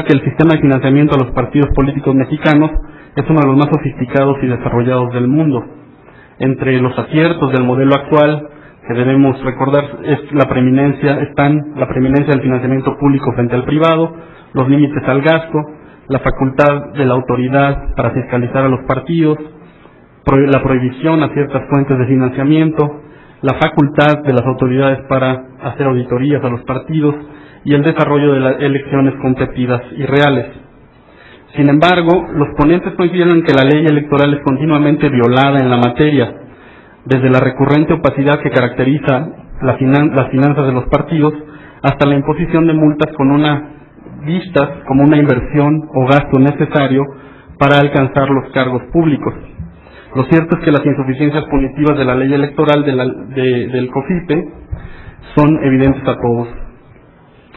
que el sistema de financiamiento a los partidos políticos mexicanos es uno de los más sofisticados y desarrollados del mundo. Entre los aciertos del modelo actual que debemos recordar es la preeminencia del financiamiento público frente al privado, los límites al gasto, la facultad de la autoridad para fiscalizar a los partidos, la prohibición a ciertas fuentes de financiamiento, la facultad de las autoridades para hacer auditorías a los partidos y el desarrollo de las elecciones competidas y reales. Sin embargo, los ponentes coincidieron en que la ley electoral es continuamente violada en la materia, desde la recurrente opacidad que caracteriza las finanzas de los partidos hasta la imposición de multas vistas como una inversión o gasto necesario para alcanzar los cargos públicos. Lo cierto es que las insuficiencias punitivas de la ley electoral del COFIPE son evidentes a todos.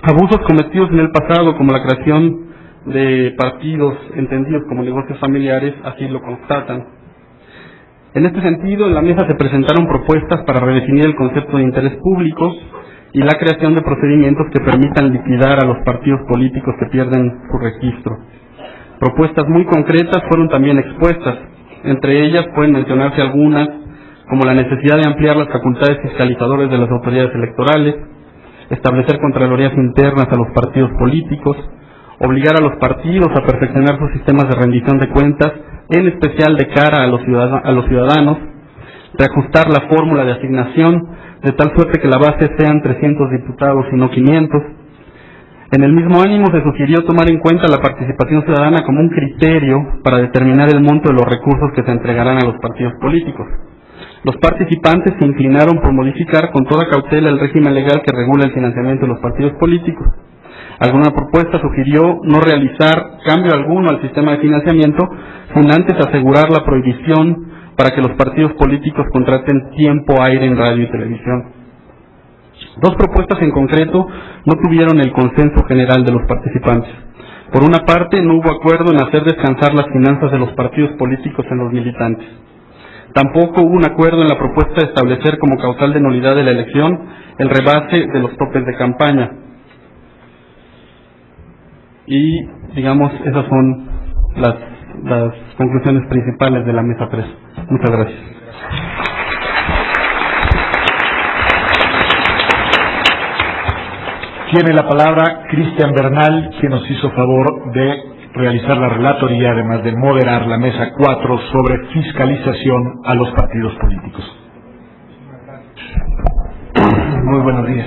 Abusos cometidos en el pasado, como la creación de partidos entendidos como negocios familiares, así lo constatan. En este sentido, en la mesa se presentaron propuestas para redefinir el concepto de interés público y la creación de procedimientos que permitan liquidar a los partidos políticos que pierden su registro. Propuestas muy concretas fueron también expuestas. Entre ellas pueden mencionarse algunas, como la necesidad de ampliar las facultades fiscalizadoras de las autoridades electorales, establecer contralorías internas a los partidos políticos, obligar a los partidos a perfeccionar sus sistemas de rendición de cuentas, en especial de cara a los ciudadanos, reajustar la fórmula de asignación de tal suerte que la base sean 300 diputados y no 500. En el mismo ánimo se sugirió tomar en cuenta la participación ciudadana como un criterio para determinar el monto de los recursos que se entregarán a los partidos políticos. Los participantes se inclinaron por modificar con toda cautela el régimen legal que regula el financiamiento de los partidos políticos. Alguna propuesta sugirió no realizar cambio alguno al sistema de financiamiento sin antes asegurar la prohibición para que los partidos políticos contraten tiempo aire en radio y televisión. Dos propuestas en concreto no tuvieron el consenso general de los participantes. Por una parte, no hubo acuerdo en hacer descansar las finanzas de los partidos políticos en los militantes. Tampoco hubo un acuerdo en la propuesta de establecer como causal de nulidad de la elección el rebase de los topes de campaña. Y, digamos, esas son las conclusiones principales de la mesa 3. Muchas gracias. Tiene la palabra Cristian Bernal, quien nos hizo favor de realizar la relatoría, además de moderar la mesa 4 sobre fiscalización a los partidos políticos. Muy buenos días.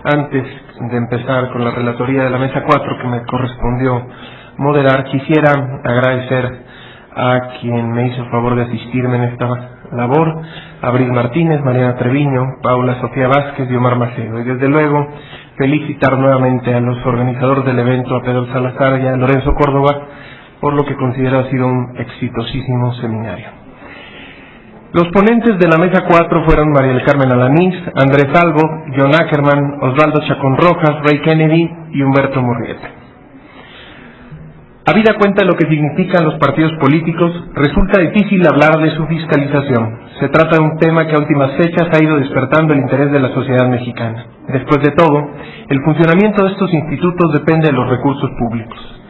Antes de empezar con la relatoría de la mesa 4 que me correspondió moderar, quisiera agradecer a quien me hizo el favor de asistirme en esta labor, Abril Martínez, Mariana Treviño, Paula Sofía Vázquez y Omar Macedo. Y desde luego felicitar nuevamente a los organizadores del evento, a Pedro Salazar y a Lorenzo Córdoba, por lo que considero ha sido un exitosísimo seminario. Los ponentes de la mesa 4 fueron María del Carmen Alanís, Andrés Albo, John Ackerman, Osvaldo Chacón Rojas, Ray Kennedy y Humberto Murrieta. Habida cuenta de lo que significan los partidos políticos, resulta difícil hablar de su fiscalización. Se trata de un tema que a últimas fechas ha ido despertando el interés de la sociedad mexicana. Después de todo, el funcionamiento de estos institutos depende de los recursos públicos.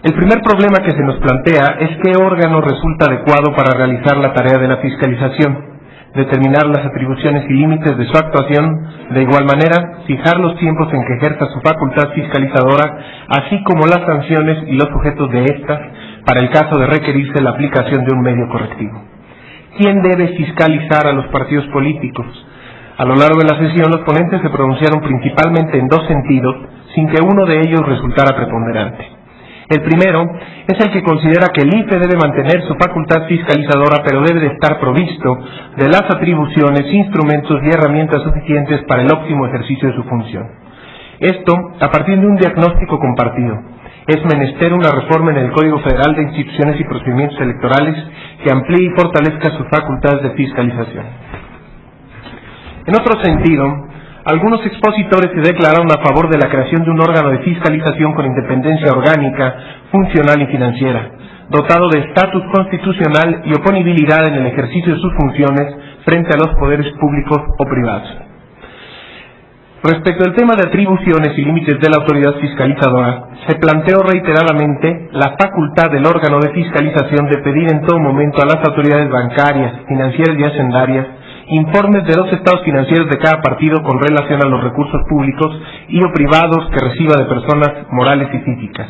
El primer problema que se nos plantea es qué órgano resulta adecuado para realizar la tarea de la fiscalización, determinar las atribuciones y límites de su actuación, de igual manera, fijar los tiempos en que ejerza su facultad fiscalizadora, así como las sanciones y los sujetos de estas, para el caso de requerirse la aplicación de un medio correctivo. ¿Quién debe fiscalizar a los partidos políticos? A lo largo de la sesión, los ponentes se pronunciaron principalmente en dos sentidos, sin que uno de ellos resultara preponderante. El primero es el que considera que el IFE debe mantener su facultad fiscalizadora, pero debe de estar provisto de las atribuciones, instrumentos y herramientas suficientes para el óptimo ejercicio de su función. Esto a partir de un diagnóstico compartido. Es menester una reforma en el Código Federal de Instituciones y Procedimientos Electorales que amplíe y fortalezca sus facultades de fiscalización. En otro sentido, algunos expositores se declararon a favor de la creación de un órgano de fiscalización con independencia orgánica, funcional y financiera, dotado de estatus constitucional y oponibilidad en el ejercicio de sus funciones frente a los poderes públicos o privados. Respecto al tema de atribuciones y límites de la autoridad fiscalizadora, se planteó reiteradamente la facultad del órgano de fiscalización de pedir en todo momento a las autoridades bancarias, financieras y hacendarias informes de los estados financieros de cada partido con relación a los recursos públicos y o privados que reciba de personas morales y físicas,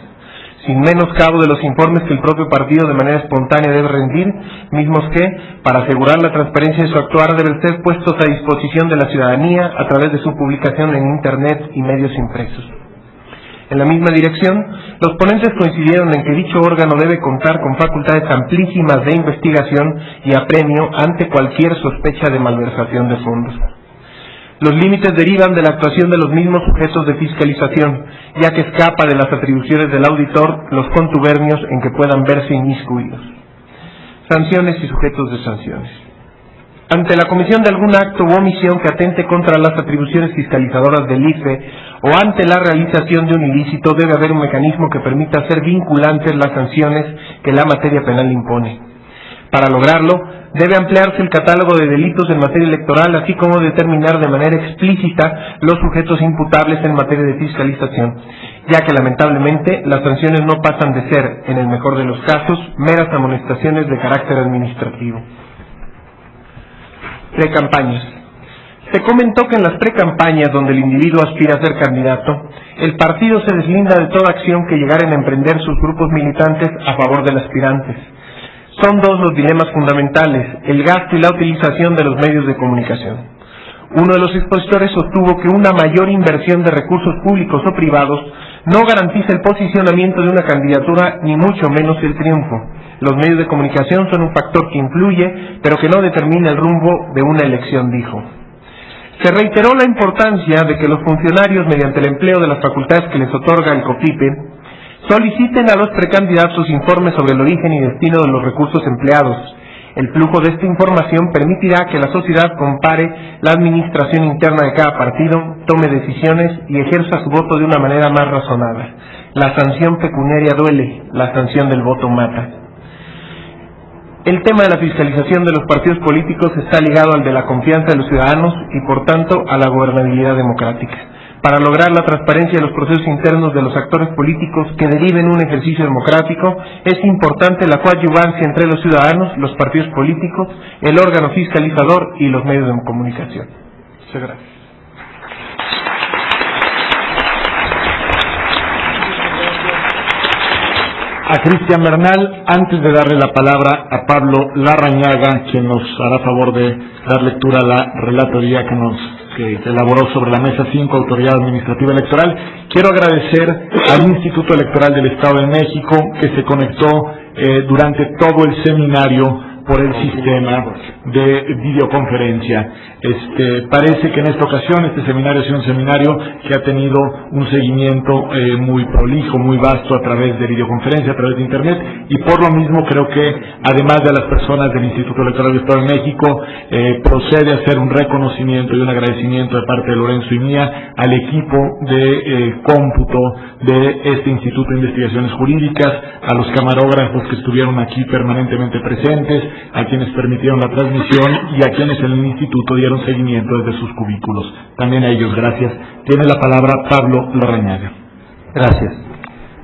sin menoscabo de los informes que el propio partido de manera espontánea debe rendir, mismos que, para asegurar la transparencia de su actuar, deben ser puestos a disposición de la ciudadanía a través de su publicación en Internet y medios impresos. En la misma dirección, los ponentes coincidieron en que dicho órgano debe contar con facultades amplísimas de investigación y apremio ante cualquier sospecha de malversación de fondos. Los límites derivan de la actuación de los mismos sujetos de fiscalización, ya que escapa de las atribuciones del auditor los contubernios en que puedan verse inmiscuidos. Sanciones y sujetos de sanciones. Ante la comisión de algún acto u omisión que atente contra las atribuciones fiscalizadoras del IFE o ante la realización de un ilícito, debe haber un mecanismo que permita hacer vinculantes las sanciones que la materia penal impone. Para lograrlo, debe ampliarse el catálogo de delitos en materia electoral, así como determinar de manera explícita los sujetos imputables en materia de fiscalización, ya que lamentablemente las sanciones no pasan de ser, en el mejor de los casos, meras amonestaciones de carácter administrativo. Precampañas. Se comentó que en las precampañas donde el individuo aspira a ser candidato, el partido se deslinda de toda acción que llegaren a emprender sus grupos militantes a favor del aspirante. Son dos los dilemas fundamentales, el gasto y la utilización de los medios de comunicación. Uno de los expositores sostuvo que una mayor inversión de recursos públicos o privados no garantiza el posicionamiento de una candidatura, ni mucho menos el triunfo. Los medios de comunicación son un factor que influye, pero que no determina el rumbo de una elección, dijo. Se reiteró la importancia de que los funcionarios, mediante el empleo de las facultades que les otorga el COFIPE, soliciten a los precandidatos informes sobre el origen y destino de los recursos empleados. El flujo de esta información permitirá que la sociedad compare la administración interna de cada partido, tome decisiones y ejerza su voto de una manera más razonada. La sanción pecuniaria duele, la sanción del voto mata. El tema de la fiscalización de los partidos políticos está ligado al de la confianza de los ciudadanos y, por tanto, a la gobernabilidad democrática. Para lograr la transparencia de los procesos internos de los actores políticos que deriven un ejercicio democrático, es importante la coadyuvancia entre los ciudadanos, los partidos políticos, el órgano fiscalizador y los medios de comunicación. Muchas gracias. A Cristian Bernal, antes de darle la palabra a Pablo Larrañaga, quien nos hará favor de dar lectura a la relatoría que elaboró sobre la Mesa 5, Autoridad Administrativa Electoral, quiero agradecer al Instituto Electoral del Estado de México, que se conectó durante todo el seminario por el sistema de videoconferencia. Parece que en esta ocasión este seminario ha sido un seminario que ha tenido un seguimiento muy prolijo, muy vasto a través de videoconferencia, a través de internet, y por lo mismo creo que, además de las personas del Instituto Electoral del Estado de México, procede a hacer un reconocimiento y un agradecimiento de parte de Lorenzo y mía al equipo de cómputo de este Instituto de Investigaciones Jurídicas, a los camarógrafos que estuvieron aquí permanentemente presentes, a quienes permitieron la transmisión y a quienes en el instituto dieron seguimiento desde sus cubículos. También a ellos, gracias. Tiene la palabra Pablo Larrañaga. Gracias.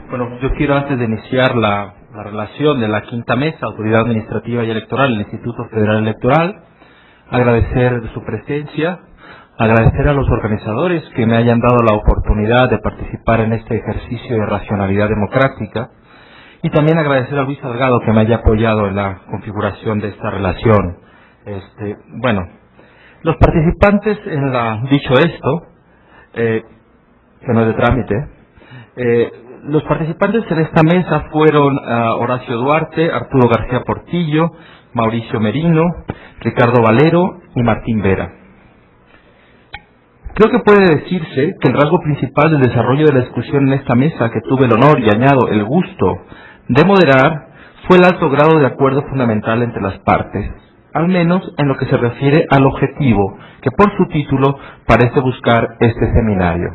Bueno, yo quiero, antes de iniciar la relación de la quinta mesa, Autoridad Administrativa y Electoral, el Instituto Federal Electoral, agradecer su presencia, agradecer a los organizadores que me hayan dado la oportunidad de participar en este ejercicio de racionalidad democrática, y también agradecer a Luis Salgado que me haya apoyado en la configuración de esta relación. Bueno, los participantes dicho esto, que no es de trámite, los participantes en esta mesa fueron Horacio Duarte, Arturo García Portillo, Mauricio Merino, Ricardo Valero y Martín Vera. Creo que puede decirse que el rasgo principal del desarrollo de la discusión en esta mesa, que tuve el honor y añado el gusto de moderar, fue el alto grado de acuerdo fundamental entre las partes, al menos en lo que se refiere al objetivo que por su título parece buscar este seminario: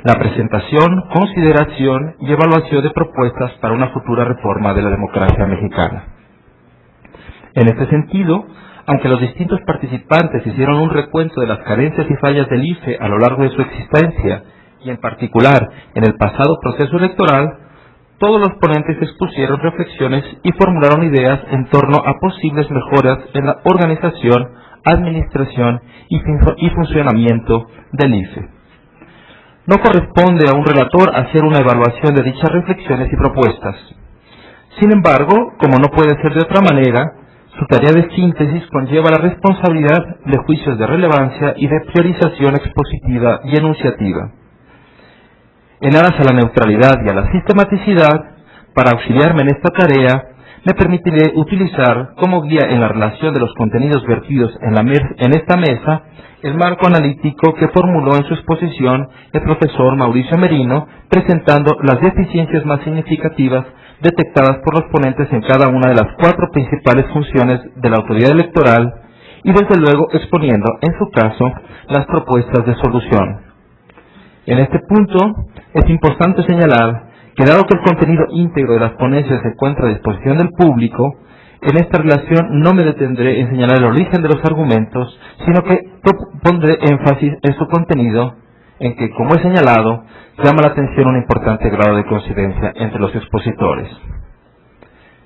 la presentación, consideración y evaluación de propuestas para una futura reforma de la democracia mexicana. En este sentido, aunque los distintos participantes hicieron un recuento de las carencias y fallas del IFE a lo largo de su existencia, y en particular en el pasado proceso electoral, todos los ponentes expusieron reflexiones y formularon ideas en torno a posibles mejoras en la organización, administración y funcionamiento del IFE. No corresponde a un relator hacer una evaluación de dichas reflexiones y propuestas. Sin embargo, como no puede ser de otra manera, su tarea de síntesis conlleva la responsabilidad de juicios de relevancia y de priorización expositiva y enunciativa. En aras a la neutralidad y a la sistematicidad, para auxiliarme en esta tarea, me permitiré utilizar como guía en la relación de los contenidos vertidos en esta mesa el marco analítico que formuló en su exposición el profesor Mauricio Merino, presentando las deficiencias más significativas detectadas por los ponentes en cada una de las 4 principales funciones de la autoridad electoral y desde luego exponiendo, en su caso, las propuestas de solución. En este punto es importante señalar que dado que el contenido íntegro de las ponencias se encuentra a disposición del público, en esta relación no me detendré en señalar el origen de los argumentos, sino que pondré énfasis en su contenido, en que, como he señalado, llama la atención un importante grado de coincidencia entre los expositores.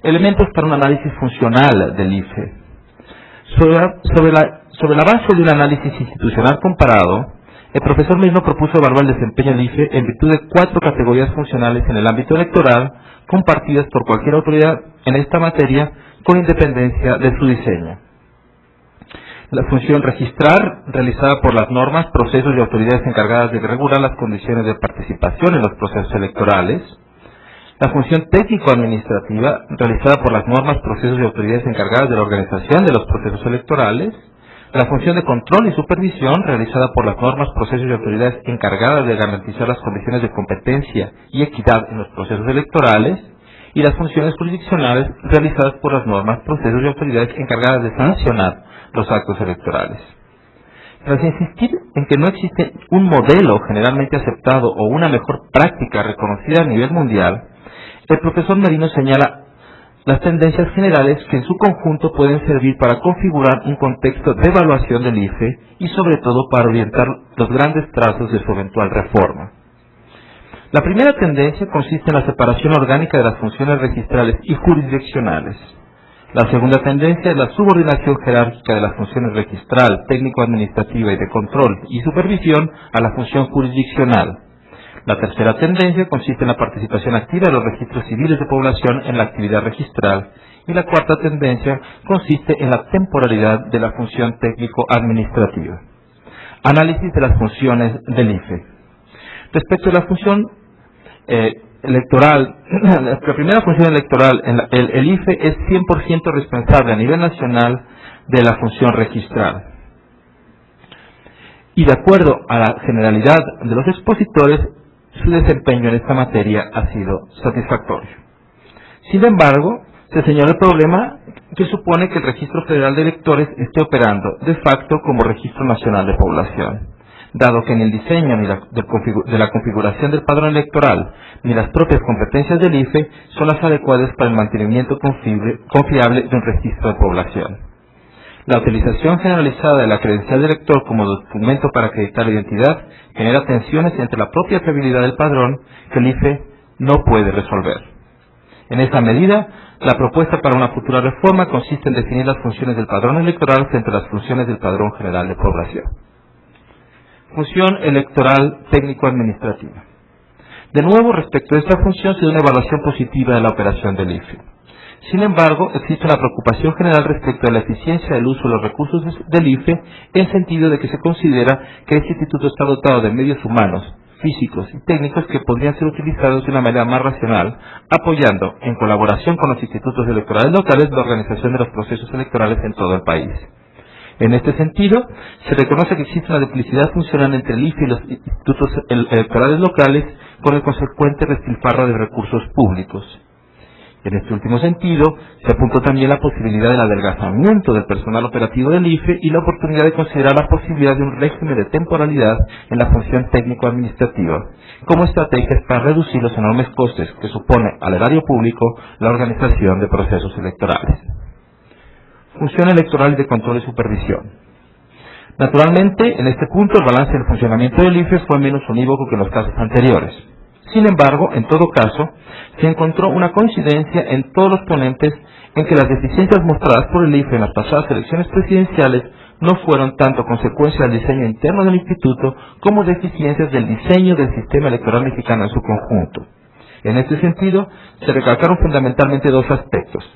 Elementos para un análisis funcional del IFE. Sobre la base de un análisis institucional comparado, el profesor mismo propuso evaluar el desempeño del IFE en virtud de 4 categorías funcionales en el ámbito electoral, compartidas por cualquier autoridad en esta materia, con independencia de su diseño. La función registrar, realizada por las normas, procesos y autoridades encargadas de regular las condiciones de participación en los procesos electorales. La función técnico-administrativa, realizada por las normas, procesos y autoridades encargadas de la organización de los procesos electorales. La función de control y supervisión, realizada por las normas, procesos y autoridades encargadas de garantizar las condiciones de competencia y equidad en los procesos electorales. Y las funciones jurisdiccionales, realizadas por las normas, procesos y autoridades encargadas de sancionar los actos electorales. Tras insistir en que no existe un modelo generalmente aceptado o una mejor práctica reconocida a nivel mundial, el profesor Merino señala las tendencias generales que en su conjunto pueden servir para configurar un contexto de evaluación del IFE y sobre todo para orientar los grandes trazos de su eventual reforma. La primera tendencia consiste en la separación orgánica de las funciones registrales y jurisdiccionales. La segunda tendencia es la subordinación jerárquica de las funciones registral, técnico-administrativa y de control y supervisión a la función jurisdiccional. La tercera tendencia consiste en la participación activa de los registros civiles de población en la actividad registral. Y la cuarta tendencia consiste en la temporalidad de la función técnico-administrativa. Análisis de las funciones del IFE. Respecto a la función electoral, la primera función electoral, el IFE es 100% responsable a nivel nacional de la función registral. Y de acuerdo a la generalidad de los expositores, su desempeño en esta materia ha sido satisfactorio. Sin embargo, se señala el problema que supone que el Registro Federal de Electores esté operando de facto como Registro Nacional de Población, dado que ni el diseño ni de la configuración del padrón electoral ni las propias competencias del IFE son las adecuadas para el mantenimiento confiable de un registro de población. La utilización generalizada de la credencial de elector como documento para acreditar la identidad genera tensiones entre la propia fiabilidad del padrón que el IFE no puede resolver. En esa medida, la propuesta para una futura reforma consiste en definir las funciones del padrón electoral frente a las funciones del padrón general de población. Función electoral técnico-administrativa. De nuevo, respecto a esta función, se da una evaluación positiva de la operación del IFE. Sin embargo, existe una preocupación general respecto a la eficiencia del uso de los recursos del IFE, en sentido de que se considera que este instituto está dotado de medios humanos, físicos y técnicos que podrían ser utilizados de una manera más racional, apoyando, en colaboración con los institutos electorales locales, la organización de los procesos electorales en todo el país. En este sentido, se reconoce que existe una duplicidad funcional entre el IFE y los institutos electorales locales, con el consecuente despilfarro de recursos públicos. En este último sentido, se apuntó también la posibilidad del adelgazamiento del personal operativo del IFE y la oportunidad de considerar la posibilidad de un régimen de temporalidad en la función técnico-administrativa, como estrategias para reducir los enormes costes que supone al erario público la organización de procesos electorales. Función electoral y de control y supervisión. Naturalmente, en este punto el balance del funcionamiento del IFE fue menos unívoco que en los casos anteriores. Sin embargo, en todo caso, se encontró una coincidencia en todos los ponentes en que las deficiencias mostradas por el IFE en las pasadas elecciones presidenciales no fueron tanto consecuencia del diseño interno del instituto como deficiencias del diseño del sistema electoral mexicano en su conjunto. En este sentido, se recalcaron fundamentalmente dos aspectos: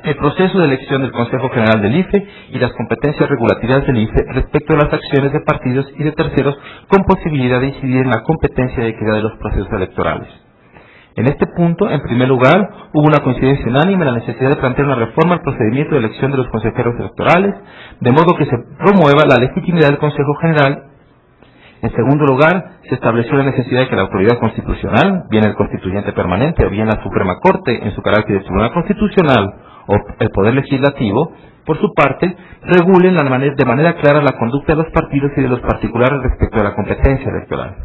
el proceso de elección del Consejo General del IFE y las competencias regulativas del IFE respecto a las acciones de partidos y de terceros con posibilidad de incidir en la competencia de equidad de los procesos electorales. En este punto, en primer lugar, hubo una coincidencia unánime en la necesidad de plantear una reforma al procedimiento de elección de los consejeros electorales, de modo que se promueva la legitimidad del Consejo General. En segundo lugar, se estableció la necesidad de que la autoridad constitucional, bien el constituyente permanente o bien la Suprema Corte en su carácter de tribunal constitucional o el Poder Legislativo, por su parte, regulen de manera clara la conducta de los partidos y de los particulares respecto de la competencia electoral.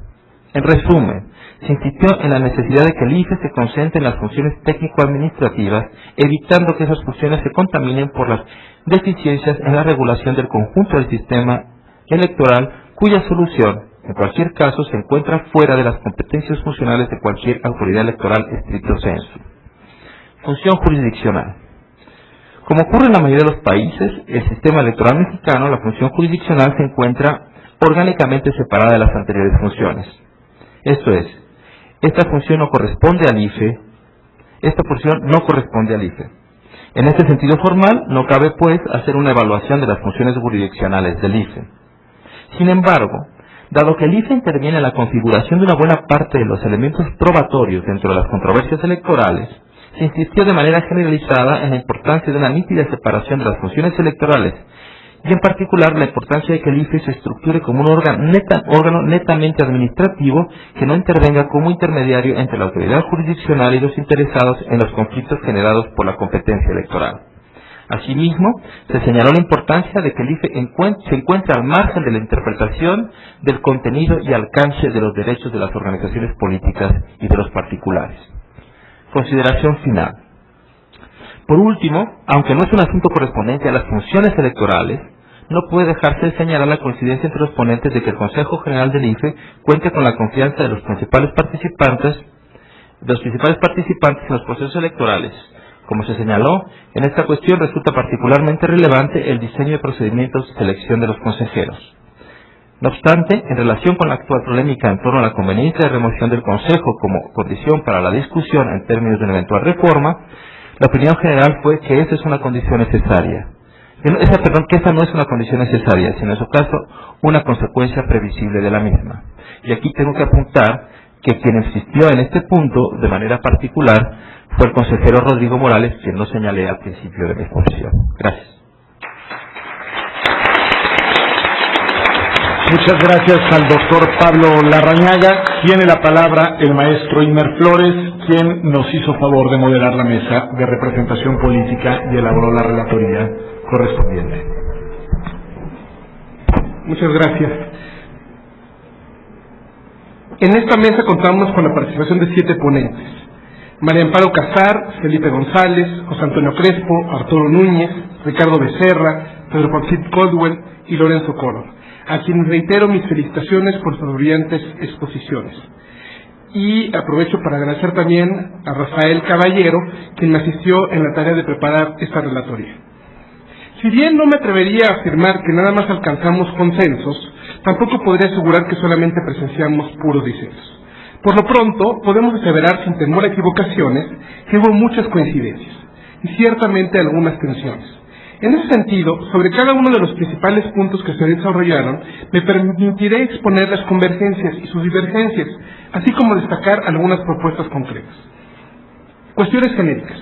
En resumen, se insistió en la necesidad de que el IFE se concentre en las funciones técnico-administrativas, evitando que esas funciones se contaminen por las deficiencias en la regulación del conjunto del sistema electoral, cuya solución, en cualquier caso, se encuentra fuera de las competencias funcionales de cualquier autoridad electoral estricto sensu. Función jurisdiccional. Como ocurre en la mayoría de los países, el sistema electoral mexicano, la función jurisdiccional se encuentra orgánicamente separada de las anteriores funciones. Esto es, esta función no corresponde al IFE, esta función no corresponde al IFE. En este sentido formal, no cabe, pues, hacer una evaluación de las funciones jurisdiccionales del IFE. Sin embargo, dado que el IFE interviene en la configuración de una buena parte de los elementos probatorios dentro de las controversias electorales, se insistió de manera generalizada en la importancia de una nítida separación de las funciones electorales y en particular la importancia de que el IFE se estructure como un órgano netamente administrativo que no intervenga como intermediario entre la autoridad jurisdiccional y los interesados en los conflictos generados por la competencia electoral. Asimismo, se señaló la importancia de que el IFE se encuentre al margen de la interpretación del contenido y alcance de los derechos de las organizaciones políticas y de los particulares. Consideración final. Por último, aunque no es un asunto correspondiente a las funciones electorales, no puede dejarse de señalar la coincidencia entre los ponentes de que el Consejo General del IFE cuente con la confianza de los principales participantes en los procesos electorales. Como se señaló, en esta cuestión resulta particularmente relevante el diseño de procedimientos de selección de los consejeros. No obstante, en relación con la actual polémica en torno a la conveniencia de remoción del Consejo como condición para la discusión en términos de una eventual reforma, la opinión general fue que esa es una condición necesaria. Que esa no es una condición necesaria, sino en su caso una consecuencia previsible de la misma. Y aquí tengo que apuntar que quien insistió en este punto de manera particular fue el consejero Rodrigo Morales, quien lo señalé al principio de mi exposición. Gracias. Muchas gracias al doctor Pablo Larrañaga. Tiene la palabra el maestro Imer Flores, quien nos hizo favor de moderar la mesa de representación política y elaboró la relatoría correspondiente. Muchas gracias. En esta mesa contamos con la participación de 7 ponentes: María Amparo Casar, Felipe González, José Antonio Crespo, Arturo Núñez, Ricardo Becerra, Pedro Joaquín Caldwell y Lorenzo Coro, a quienes reitero mis felicitaciones por sus brillantes exposiciones. Y aprovecho para agradecer también a Rafael Caballero, quien me asistió en la tarea de preparar esta relatoría. Si bien no me atrevería a afirmar que nada más alcanzamos consensos, tampoco podría asegurar que solamente presenciamos puros disensos. Por lo pronto, podemos aseverar sin temor a equivocaciones que hubo muchas coincidencias y ciertamente algunas tensiones. En ese sentido, sobre cada uno de los principales puntos que se desarrollaron, me permitiré exponer las convergencias y sus divergencias, así como destacar algunas propuestas concretas. Cuestiones genéricas.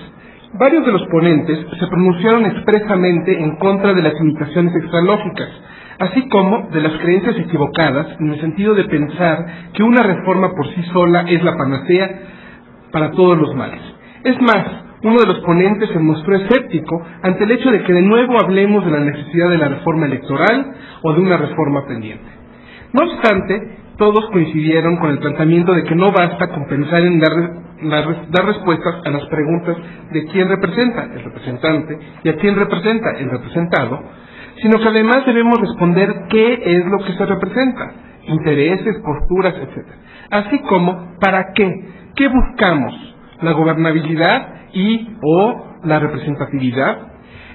Varios de los ponentes se pronunciaron expresamente en contra de las limitaciones extralógicas, así como de las creencias equivocadas en el sentido de pensar que una reforma por sí sola es la panacea para todos los males. Es más, uno de los ponentes se mostró escéptico ante el hecho de que de nuevo hablemos de la necesidad de la reforma electoral o de una reforma pendiente. No obstante, todos coincidieron con el planteamiento de que no basta con pensar en dar respuestas a las preguntas de quién representa el representante y a quién representa el representado, sino que además debemos responder qué es lo que se representa, intereses, posturas, etc. Así como para qué buscamos, la gobernabilidad y o la representatividad.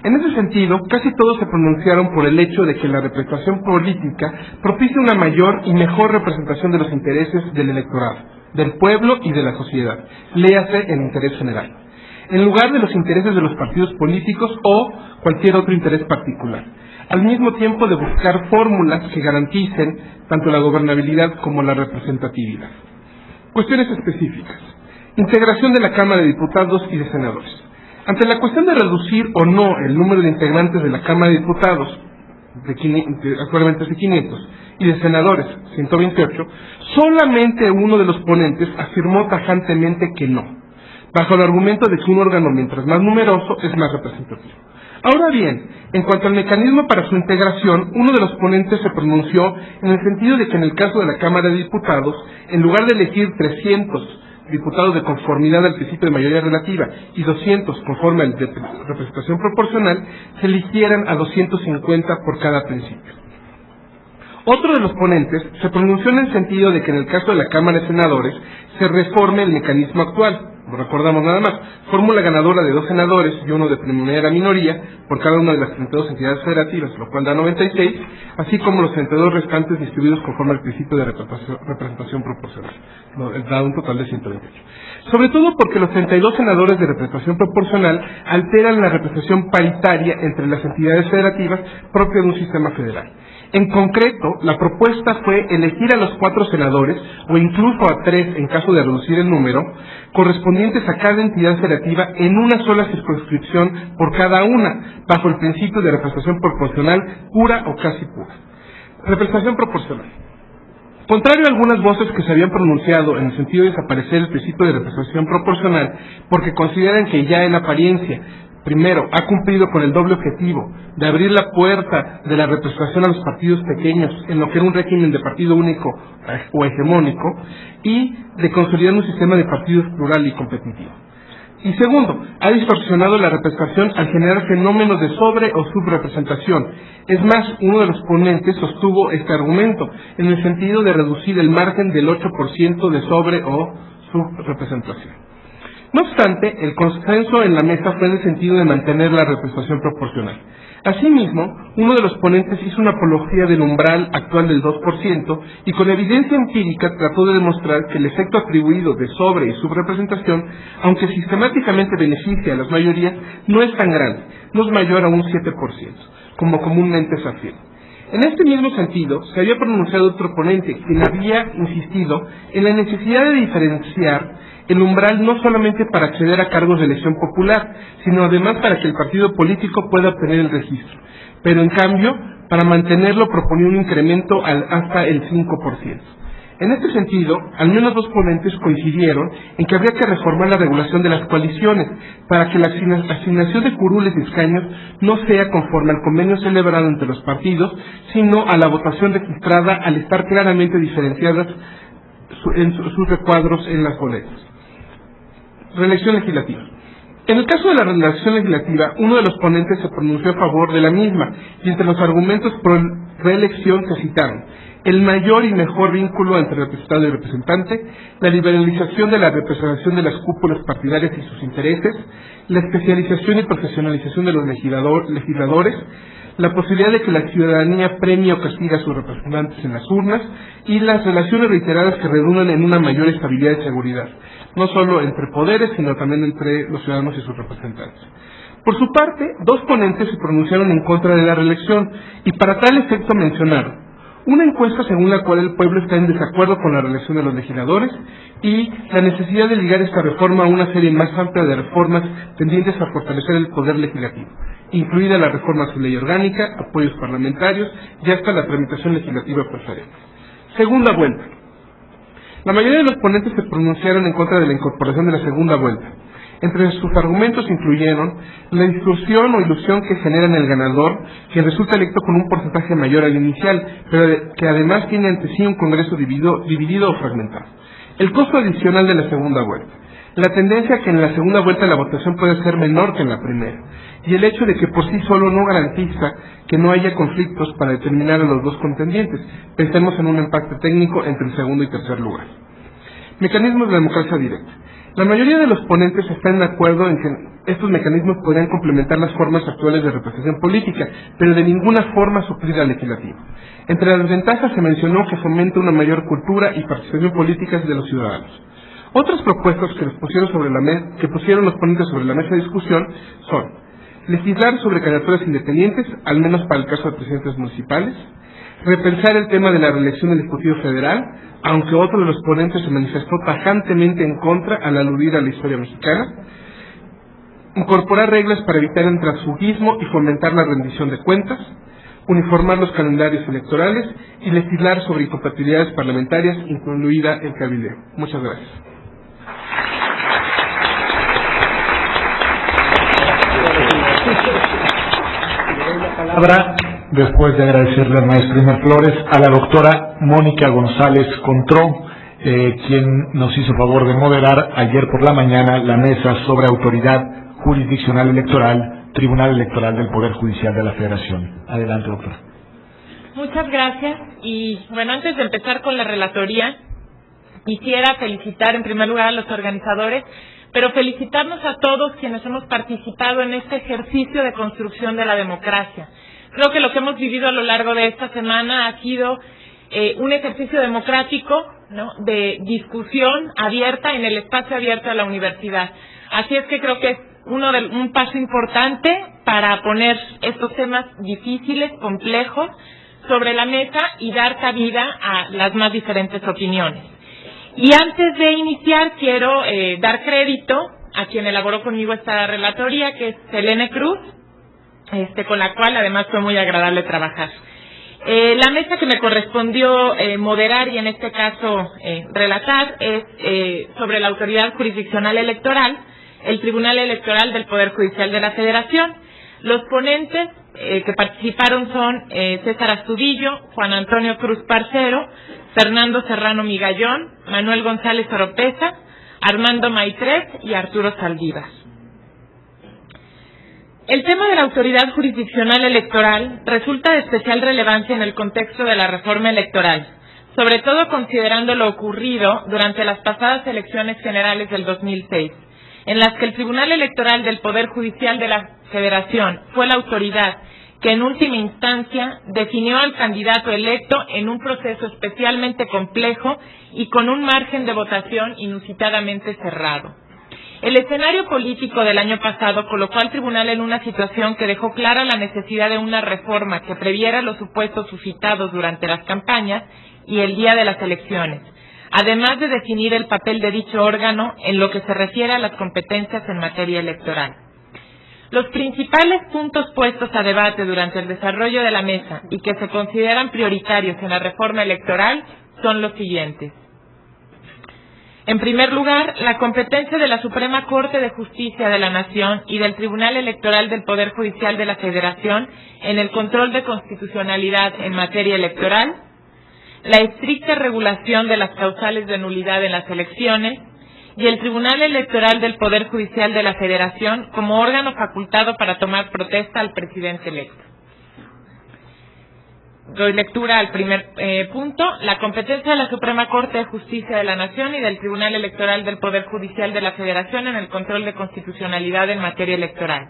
En ese sentido, casi todos se pronunciaron por el hecho de que la representación política propicia una mayor y mejor representación de los intereses del electorado, del pueblo y de la sociedad, léase el interés general, en lugar de los intereses de los partidos políticos o cualquier otro interés particular, al mismo tiempo de buscar fórmulas que garanticen tanto la gobernabilidad como la representatividad. Cuestiones específicas. Integración de la Cámara de Diputados y de Senadores. Ante la cuestión de reducir o no el número de integrantes de la Cámara de Diputados, actualmente es de 500, y de senadores, 128, solamente uno de los ponentes afirmó tajantemente que no, bajo el argumento de que un órgano, mientras más numeroso, es más representativo. Ahora bien, en cuanto al mecanismo para su integración, uno de los ponentes se pronunció en el sentido de que en el caso de la Cámara de Diputados, en lugar de elegir 300 diputados de conformidad al principio de mayoría relativa y 200 conforme al de representación proporcional, se eligieran a 250 por cada principio. Otro de los ponentes se pronunció en el sentido de que en el caso de la Cámara de Senadores se reforme el mecanismo actual. Lo recordamos nada más, fórmula ganadora de 2 senadores y uno de primera minoría por cada una de las 32 entidades federativas, lo cual da 96, así como los 32 restantes distribuidos conforme al principio de representación proporcional, da un total de 128. Sobre todo porque los 32 senadores de representación proporcional alteran la representación paritaria entre las entidades federativas propia de un sistema federal. En concreto, la propuesta fue elegir a los 4 senadores, o incluso a 3 en caso de reducir el número, correspondientes a cada entidad federativa en una sola circunscripción por cada una, bajo el principio de representación proporcional pura o casi pura. Representación proporcional. Contrario a algunas voces que se habían pronunciado en el sentido de desaparecer el principio de representación proporcional, porque consideran que ya en apariencia, primero, ha cumplido con el doble objetivo de abrir la puerta de la representación a los partidos pequeños en lo que era un régimen de partido único o hegemónico, y de consolidar un sistema de partidos plural y competitivo. Y segundo, ha distorsionado la representación al generar fenómenos de sobre o subrepresentación. Es más, uno de los ponentes sostuvo este argumento en el sentido de reducir el margen del 8% de sobre o subrepresentación. No obstante, el consenso en la mesa fue en el sentido de mantener la representación proporcional. Asimismo, uno de los ponentes hizo una apología del umbral actual del 2% y con evidencia empírica trató de demostrar que el efecto atribuido de sobre y subrepresentación, aunque sistemáticamente beneficia a las mayorías, no es tan grande, no es mayor a un 7%, como comúnmente se afirma. En este mismo sentido, se había pronunciado otro ponente, quien había insistido en la necesidad de diferenciar el umbral no solamente para acceder a cargos de elección popular, sino además para que el partido político pueda obtener el registro. Pero en cambio, para mantenerlo proponía un incremento hasta el 5%. En este sentido, al menos 2 ponentes coincidieron en que habría que reformar la regulación de las coaliciones para que la asignación de curules de escaños no sea conforme al convenio celebrado entre los partidos, sino a la votación registrada al estar claramente diferenciadas en sus recuadros en las boletas. Reelección legislativa. En el caso de la reelección legislativa, uno de los ponentes se pronunció a favor de la misma, y entre los argumentos pro reelección se citaron: el mayor y mejor vínculo entre representado y representante, la liberalización de la representación de las cúpulas partidarias y sus intereses, la especialización y profesionalización de los legisladores, la posibilidad de que la ciudadanía premie o castigue a sus representantes en las urnas, y las relaciones reiteradas que redundan en una mayor estabilidad y seguridad, no solo entre poderes, sino también entre los ciudadanos y sus representantes. Por su parte, 2 ponentes se pronunciaron en contra de la reelección, y para tal efecto mencionaron una encuesta según la cual el pueblo está en desacuerdo con la reelección de los legisladores y la necesidad de ligar esta reforma a una serie más amplia de reformas tendientes a fortalecer el poder legislativo, incluida la reforma a su ley orgánica, apoyos parlamentarios y hasta la tramitación legislativa preferente. Segunda vuelta. La mayoría de los ponentes se pronunciaron en contra de la incorporación de la segunda vuelta. Entre sus argumentos incluyeron la distorsión o ilusión que genera en el ganador, que resulta electo con un porcentaje mayor al inicial, pero que además tiene ante sí un Congreso dividido o fragmentado. El costo adicional de la segunda vuelta. La tendencia a que en la segunda vuelta la votación puede ser menor que en la primera. Y el hecho de que por sí solo no garantiza que no haya conflictos para determinar a los 2 contendientes. Pensemos en un empate técnico entre el segundo y tercer lugar. Mecanismos de democracia directa. La mayoría de los ponentes están de acuerdo en que estos mecanismos podrían complementar las formas actuales de representación política, pero de ninguna forma suplir al legislativo. Entre las ventajas se mencionó que fomenta una mayor cultura y participación política de los ciudadanos. Otras propuestas que pusieron los ponentes sobre la mesa de discusión son legislar sobre candidaturas independientes, al menos para el caso de presidentes municipales, repensar el tema de la reelección del Ejecutivo Federal, aunque otro de los ponentes se manifestó tajantemente en contra al aludir a la historia mexicana, incorporar reglas para evitar el transfugismo y fomentar la rendición de cuentas, uniformar los calendarios electorales y legislar sobre incompatibilidades parlamentarias, incluida el cabildeo. Muchas gracias. Palabra, después de agradecerle al maestro Imer Flores, a la doctora Mónica González Contró, quien nos hizo favor de moderar ayer por la mañana la mesa sobre autoridad jurisdiccional electoral, Tribunal Electoral del Poder Judicial de la Federación. Adelante, doctora. Muchas gracias. Y bueno, antes de empezar con la relatoría, quisiera felicitar en primer lugar a los organizadores, pero felicitarnos a todos quienes hemos participado en este ejercicio de construcción de la democracia. Creo que lo que hemos vivido a lo largo de esta semana ha sido un ejercicio democrático, ¿no?, de discusión abierta en el espacio abierto de la universidad. Así es que creo que es un paso importante para poner estos temas difíciles, complejos, sobre la mesa y dar cabida a las más diferentes opiniones. Y antes de iniciar, quiero dar crédito a quien elaboró conmigo esta relatoría, que es Selene Cruz, con la cual además fue muy agradable trabajar. La mesa que me correspondió moderar y en este caso relatar es sobre la autoridad jurisdiccional electoral, el Tribunal Electoral del Poder Judicial de la Federación. Los ponentes que participaron son César Astudillo, Juan Antonio Cruz Parcero, Fernando Serrano Migallón, Manuel González Oropesa, Armando Maitrez y Arturo Saldívar. El tema de la autoridad jurisdiccional electoral resulta de especial relevancia en el contexto de la reforma electoral, sobre todo considerando lo ocurrido durante las pasadas elecciones generales del 2006, en las que el Tribunal Electoral del Poder Judicial de la Federación fue la autoridad que en última instancia definió al candidato electo en un proceso especialmente complejo y con un margen de votación inusitadamente cerrado. El escenario político del año pasado colocó al tribunal en una situación que dejó clara la necesidad de una reforma que previera los supuestos suscitados durante las campañas y el día de las elecciones, además de definir el papel de dicho órgano en lo que se refiere a las competencias en materia electoral. Los principales puntos puestos a debate durante el desarrollo de la mesa y que se consideran prioritarios en la reforma electoral son los siguientes. En primer lugar, la competencia de la Suprema Corte de Justicia de la Nación y del Tribunal Electoral del Poder Judicial de la Federación en el control de constitucionalidad en materia electoral, la estricta regulación de las causales de nulidad en las elecciones y el Tribunal Electoral del Poder Judicial de la Federación como órgano facultado para tomar protesta al presidente electo. Doy lectura al primer punto. La competencia de la Suprema Corte de Justicia de la Nación y del Tribunal Electoral del Poder Judicial de la Federación en el control de constitucionalidad en materia electoral.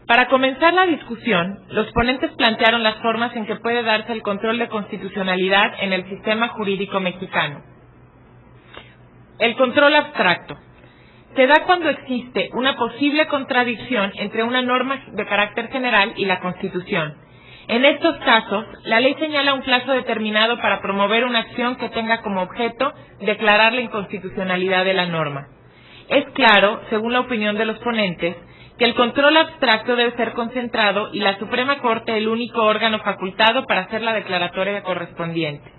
Para comenzar la discusión, los ponentes plantearon las formas en que puede darse el control de constitucionalidad en el sistema jurídico mexicano. El control abstracto se da cuando existe una posible contradicción entre una norma de carácter general y la Constitución. En estos casos, la ley señala un plazo determinado para promover una acción que tenga como objeto declarar la inconstitucionalidad de la norma. Es claro, según la opinión de los ponentes, que el control abstracto debe ser concentrado y la Suprema Corte el único órgano facultado para hacer la declaratoria correspondiente.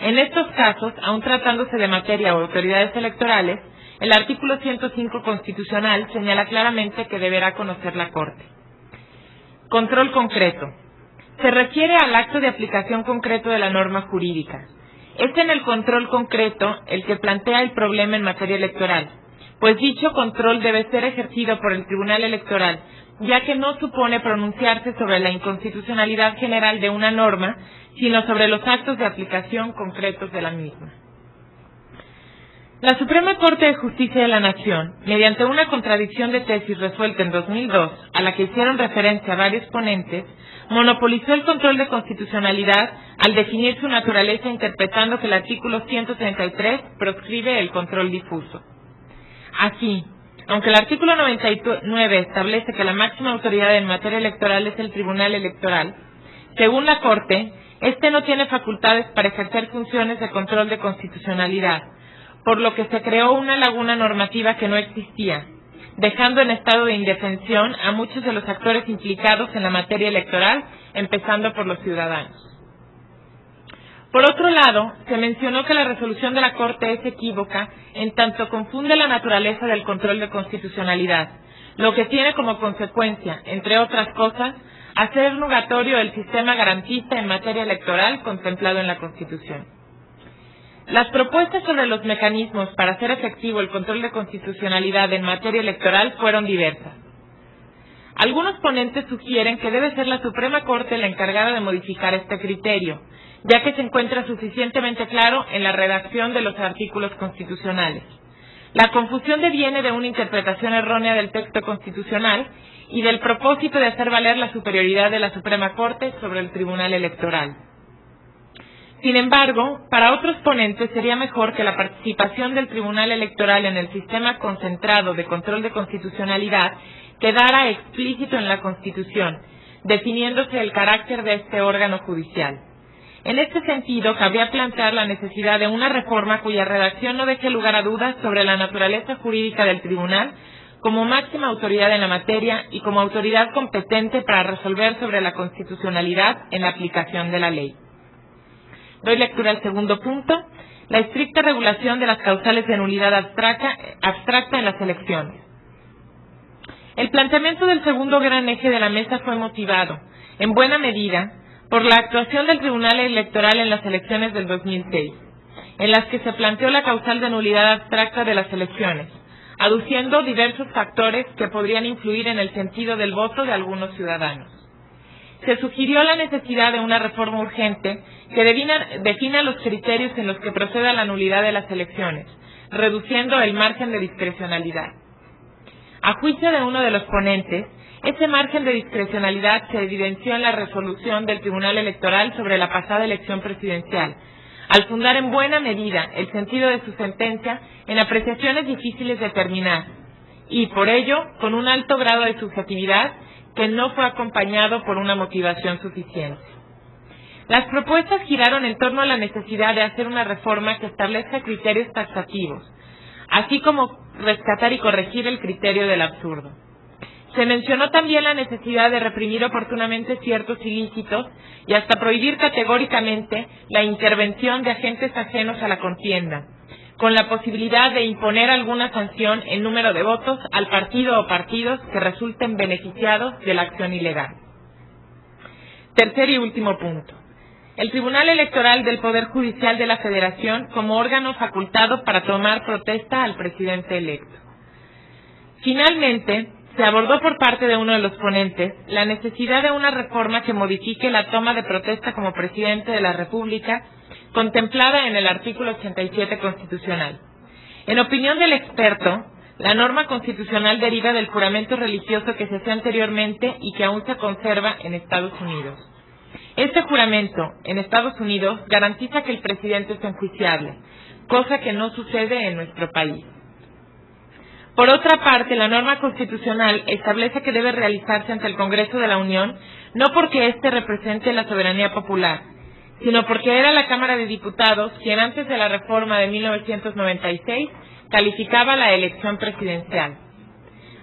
En estos casos, aun tratándose de materia o autoridades electorales, el artículo 105 constitucional señala claramente que deberá conocer la Corte. Control concreto. Se refiere al acto de aplicación concreto de la norma jurídica. Es en el control concreto el que plantea el problema en materia electoral, pues dicho control debe ser ejercido por el Tribunal Electoral, ya que no supone pronunciarse sobre la inconstitucionalidad general de una norma, sino sobre los actos de aplicación concretos de la misma. La Suprema Corte de Justicia de la Nación, mediante una contradicción de tesis resuelta en 2002, a la que hicieron referencia varios ponentes, monopolizó el control de constitucionalidad al definir su naturaleza interpretando que el artículo 133 proscribe el control difuso. Así, aunque el artículo 99 establece que la máxima autoridad en materia electoral es el Tribunal Electoral, según la Corte, este no tiene facultades para ejercer funciones de control de constitucionalidad, por lo que se creó una laguna normativa que no existía, dejando en estado de indefensión a muchos de los actores implicados en la materia electoral, empezando por los ciudadanos. Por otro lado, se mencionó que la resolución de la Corte es equívoca en tanto confunde la naturaleza del control de constitucionalidad, lo que tiene como consecuencia, entre otras cosas, hacer nugatorio el sistema garantista en materia electoral contemplado en la Constitución. Las propuestas sobre los mecanismos para hacer efectivo el control de constitucionalidad en materia electoral fueron diversas. Algunos ponentes sugieren que debe ser la Suprema Corte la encargada de modificar este criterio, ya que se encuentra suficientemente claro en la redacción de los artículos constitucionales. La confusión deviene de una interpretación errónea del texto constitucional y del propósito de hacer valer la superioridad de la Suprema Corte sobre el Tribunal Electoral. Sin embargo, para otros ponentes sería mejor que la participación del Tribunal Electoral en el sistema concentrado de control de constitucionalidad quedara explícito en la Constitución, definiéndose el carácter de este órgano judicial. En este sentido, cabría plantear la necesidad de una reforma cuya redacción no deje lugar a dudas sobre la naturaleza jurídica del tribunal como máxima autoridad en la materia y como autoridad competente para resolver sobre la constitucionalidad en la aplicación de la ley. Doy lectura al segundo punto, la estricta regulación de las causales de nulidad abstracta en las elecciones. El planteamiento del segundo gran eje de la mesa fue motivado, en buena medida, por la actuación del Tribunal Electoral en las elecciones del 2006, en las que se planteó la causal de nulidad abstracta de las elecciones, aduciendo diversos factores que podrían influir en el sentido del voto de algunos ciudadanos. Se sugirió la necesidad de una reforma urgente que defina los criterios en los que proceda la nulidad de las elecciones, reduciendo el margen de discrecionalidad. A juicio de uno de los ponentes, ese margen de discrecionalidad se evidenció en la resolución del Tribunal Electoral sobre la pasada elección presidencial, al fundar en buena medida el sentido de su sentencia en apreciaciones difíciles de determinar, y por ello con un alto grado de subjetividad que no fue acompañado por una motivación suficiente. Las propuestas giraron en torno a la necesidad de hacer una reforma que establezca criterios taxativos, así como rescatar y corregir el criterio del absurdo. Se mencionó también la necesidad de reprimir oportunamente ciertos ilícitos y hasta prohibir categóricamente la intervención de agentes ajenos a la contienda, con la posibilidad de imponer alguna sanción en número de votos al partido o partidos que resulten beneficiados de la acción ilegal. Tercer y último punto. El Tribunal Electoral del Poder Judicial de la Federación como órgano facultado para tomar protesta al presidente electo. Finalmente, se abordó por parte de uno de los ponentes la necesidad de una reforma que modifique la toma de protesta como presidente de la República contemplada en el artículo 87 constitucional. En opinión del experto, la norma constitucional deriva del juramento religioso que se hacía anteriormente y que aún se conserva en Estados Unidos. Este juramento, en Estados Unidos, garantiza que el presidente es enjuiciable, cosa que no sucede en nuestro país. Por otra parte, la norma constitucional establece que debe realizarse ante el Congreso de la Unión, no porque éste represente la soberanía popular, sino porque era la Cámara de Diputados quien antes de la reforma de 1996 calificaba la elección presidencial.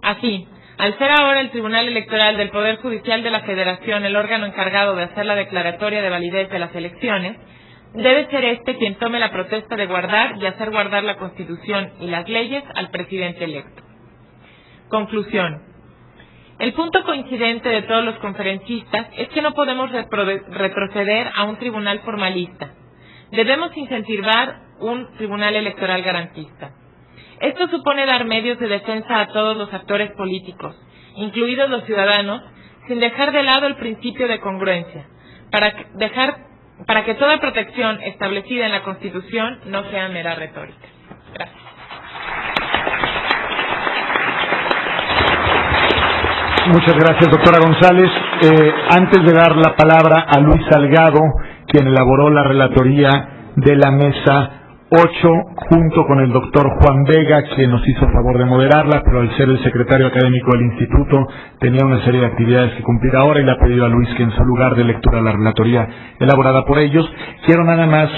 Así, al ser ahora el Tribunal Electoral del Poder Judicial de la Federación el órgano encargado de hacer la declaratoria de validez de las elecciones, debe ser este quien tome la protesta de guardar y hacer guardar la Constitución y las leyes al presidente electo. Conclusión. El punto coincidente de todos los conferencistas es que no podemos retroceder a un tribunal formalista. Debemos incentivar un tribunal electoral garantista. Esto supone dar medios de defensa a todos los actores políticos, incluidos los ciudadanos, sin dejar de lado el principio de congruencia, para que toda protección establecida en la Constitución no sea mera retórica. Gracias. Muchas gracias, doctora González. Antes de dar la palabra a Luis Salgado, quien elaboró la relatoría de la mesa 8, junto con el doctor Juan Vega, quien nos hizo favor de moderarla, pero al ser el secretario académico del instituto tenía una serie de actividades que cumplir ahora y le ha pedido a Luis que en su lugar dé lectura a la relatoría elaborada por ellos. Quiero nada más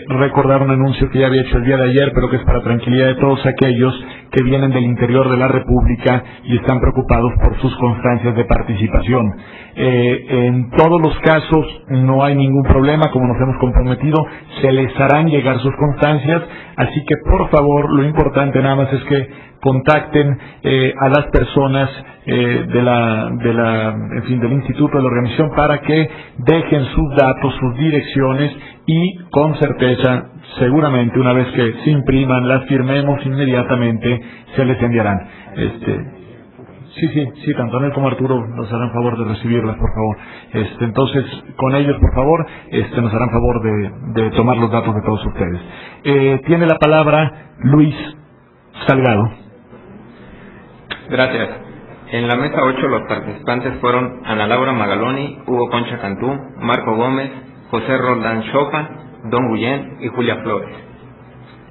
recordar un anuncio que ya había hecho el día de ayer, pero que es para tranquilidad de todos aquellos que vienen del interior de la República y están preocupados por sus constancias de participación. En todos los casos no hay ningún problema, como nos hemos comprometido, se les harán llegar sus constancias, así que por favor, lo importante nada más es que contacten a las personas del instituto, de la organización, para que dejen sus datos, sus direcciones, y con certeza, seguramente una vez que se impriman, las firmemos, inmediatamente se les enviarán. Sí, tanto Anel como Arturo nos harán favor de recibirlas, por favor. Entonces, con ellos, por favor, nos harán favor de tomar los datos de todos ustedes. Tiene la palabra Luis Salgado. Gracias. En la mesa 8 los participantes fueron Ana Laura Magaloni, Hugo Concha Cantú, Marco Gómez, José Roldán Chopa, Don Guillén y Julia Flores.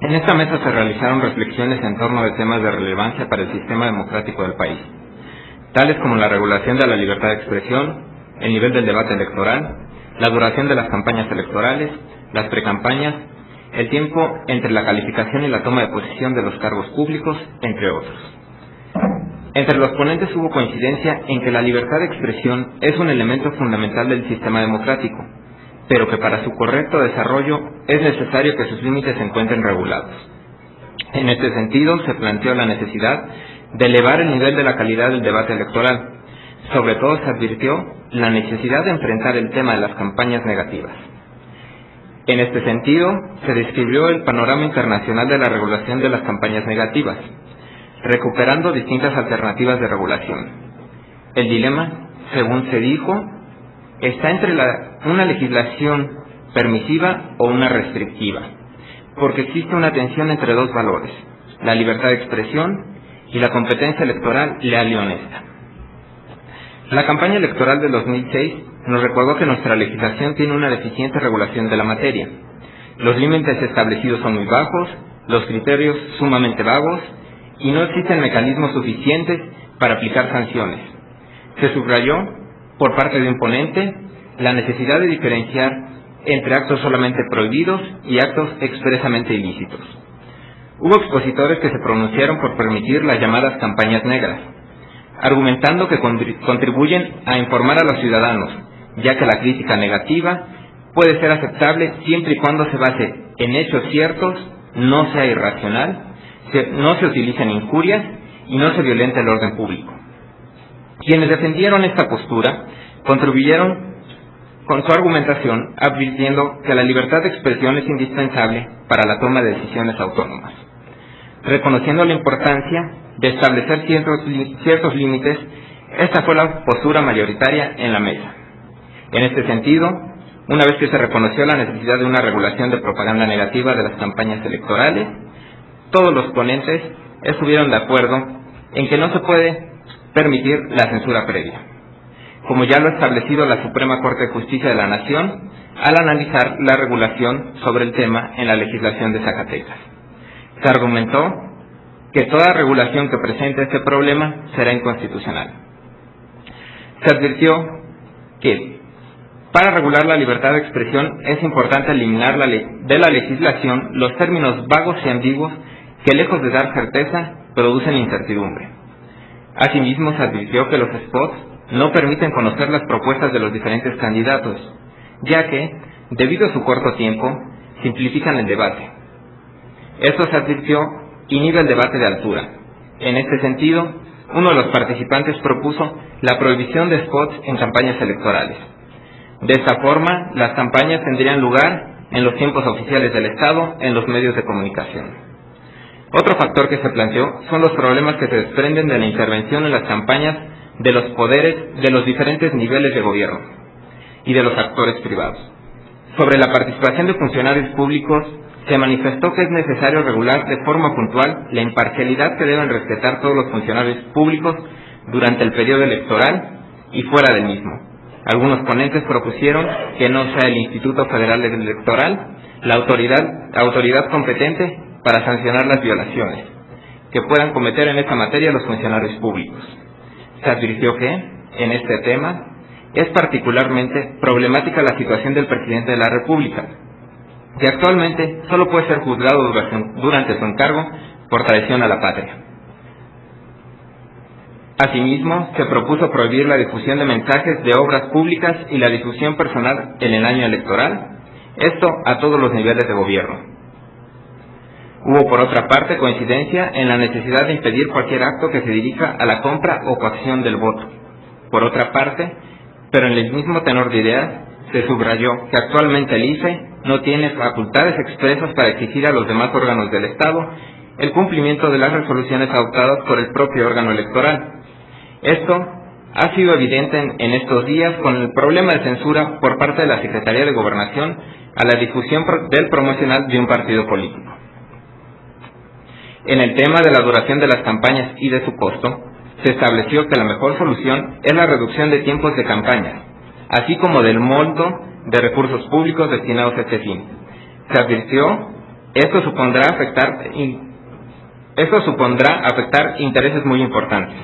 En esta mesa se realizaron reflexiones en torno de temas de relevancia para el sistema democrático del país, tales como la regulación de la libertad de expresión, el nivel del debate electoral, la duración de las campañas electorales, las precampañas, el tiempo entre la calificación y la toma de posesión de los cargos públicos, entre otros. Entre los ponentes hubo coincidencia en que la libertad de expresión es un elemento fundamental del sistema democrático, pero que para su correcto desarrollo es necesario que sus límites se encuentren regulados. En este sentido, se planteó la necesidad de elevar el nivel de la calidad del debate electoral. Sobre todo se advirtió la necesidad de enfrentar el tema de las campañas negativas. En este sentido, se describió el panorama internacional de la regulación de las campañas negativas, recuperando distintas alternativas de regulación. El dilema, según se dijo, está entre una legislación permisiva o una restrictiva, porque existe una tensión entre dos valores, la libertad de expresión y la competencia electoral leal y honesta. La campaña electoral del 2006 nos recordó que nuestra legislación tiene una deficiente regulación de la materia. Los límites establecidos son muy bajos, los criterios sumamente vagos, y no existen mecanismos suficientes para aplicar sanciones. Se subrayó, por parte de un ponente, la necesidad de diferenciar entre actos solamente prohibidos y actos expresamente ilícitos. Hubo expositores que se pronunciaron por permitir las llamadas campañas negras, argumentando que contribuyen a informar a los ciudadanos, ya que la crítica negativa puede ser aceptable siempre y cuando se base en hechos ciertos, no sea irracional, no se utilicen injurias y no se violente el orden público. Quienes defendieron esta postura contribuyeron con su argumentación advirtiendo que la libertad de expresión es indispensable para la toma de decisiones autónomas. Reconociendo la importancia de establecer ciertos límites, esta fue la postura mayoritaria en la mesa. En este sentido, una vez que se reconoció la necesidad de una regulación de propaganda negativa de las campañas electorales, todos los ponentes estuvieron de acuerdo en que no se puede permitir la censura previa, como ya lo ha establecido la Suprema Corte de Justicia de la Nación al analizar la regulación sobre el tema en la legislación de Zacatecas. Se argumentó que toda regulación que presente este problema será inconstitucional. Se advirtió que para regular la libertad de expresión es importante eliminar de la legislación los términos vagos y ambiguos que, lejos de dar certeza, producen incertidumbre. Asimismo, se advirtió que los spots no permiten conocer las propuestas de los diferentes candidatos, ya que, debido a su corto tiempo, simplifican el debate. Esto, se advirtió, inhibe el debate de altura. En este sentido, uno de los participantes propuso la prohibición de spots en campañas electorales. De esta forma, las campañas tendrían lugar en los tiempos oficiales del Estado en los medios de comunicación. Otro factor que se planteó son los problemas que se desprenden de la intervención en las campañas de los poderes de los diferentes niveles de gobierno y de los actores privados. Sobre la participación de funcionarios públicos, se manifestó que es necesario regular de forma puntual la imparcialidad que deben respetar todos los funcionarios públicos durante el periodo electoral y fuera del mismo. Algunos ponentes propusieron que no sea el Instituto Federal Electoral la autoridad competente para sancionar las violaciones que puedan cometer en esta materia los funcionarios públicos. Se advirtió que, en este tema, es particularmente problemática la situación del presidente de la República, que actualmente solo puede ser juzgado durante su encargo por traición a la patria. Asimismo, se propuso prohibir la difusión de mensajes de obras públicas y la difusión personal en el año electoral, esto a todos los niveles de gobierno. Hubo, por otra parte, coincidencia en la necesidad de impedir cualquier acto que se dirija a la compra o coacción del voto. Por otra parte, pero en el mismo tenor de ideas, se subrayó que actualmente el IFE no tiene facultades expresas para exigir a los demás órganos del Estado el cumplimiento de las resoluciones adoptadas por el propio órgano electoral. Esto ha sido evidente en estos días con el problema de censura por parte de la Secretaría de Gobernación a la difusión del promocional de un partido político. En el tema de la duración de las campañas y de su costo, se estableció que la mejor solución es la reducción de tiempos de campaña, así como del monto de recursos públicos destinados a este fin. Se advirtió, esto supondrá afectar intereses muy importantes.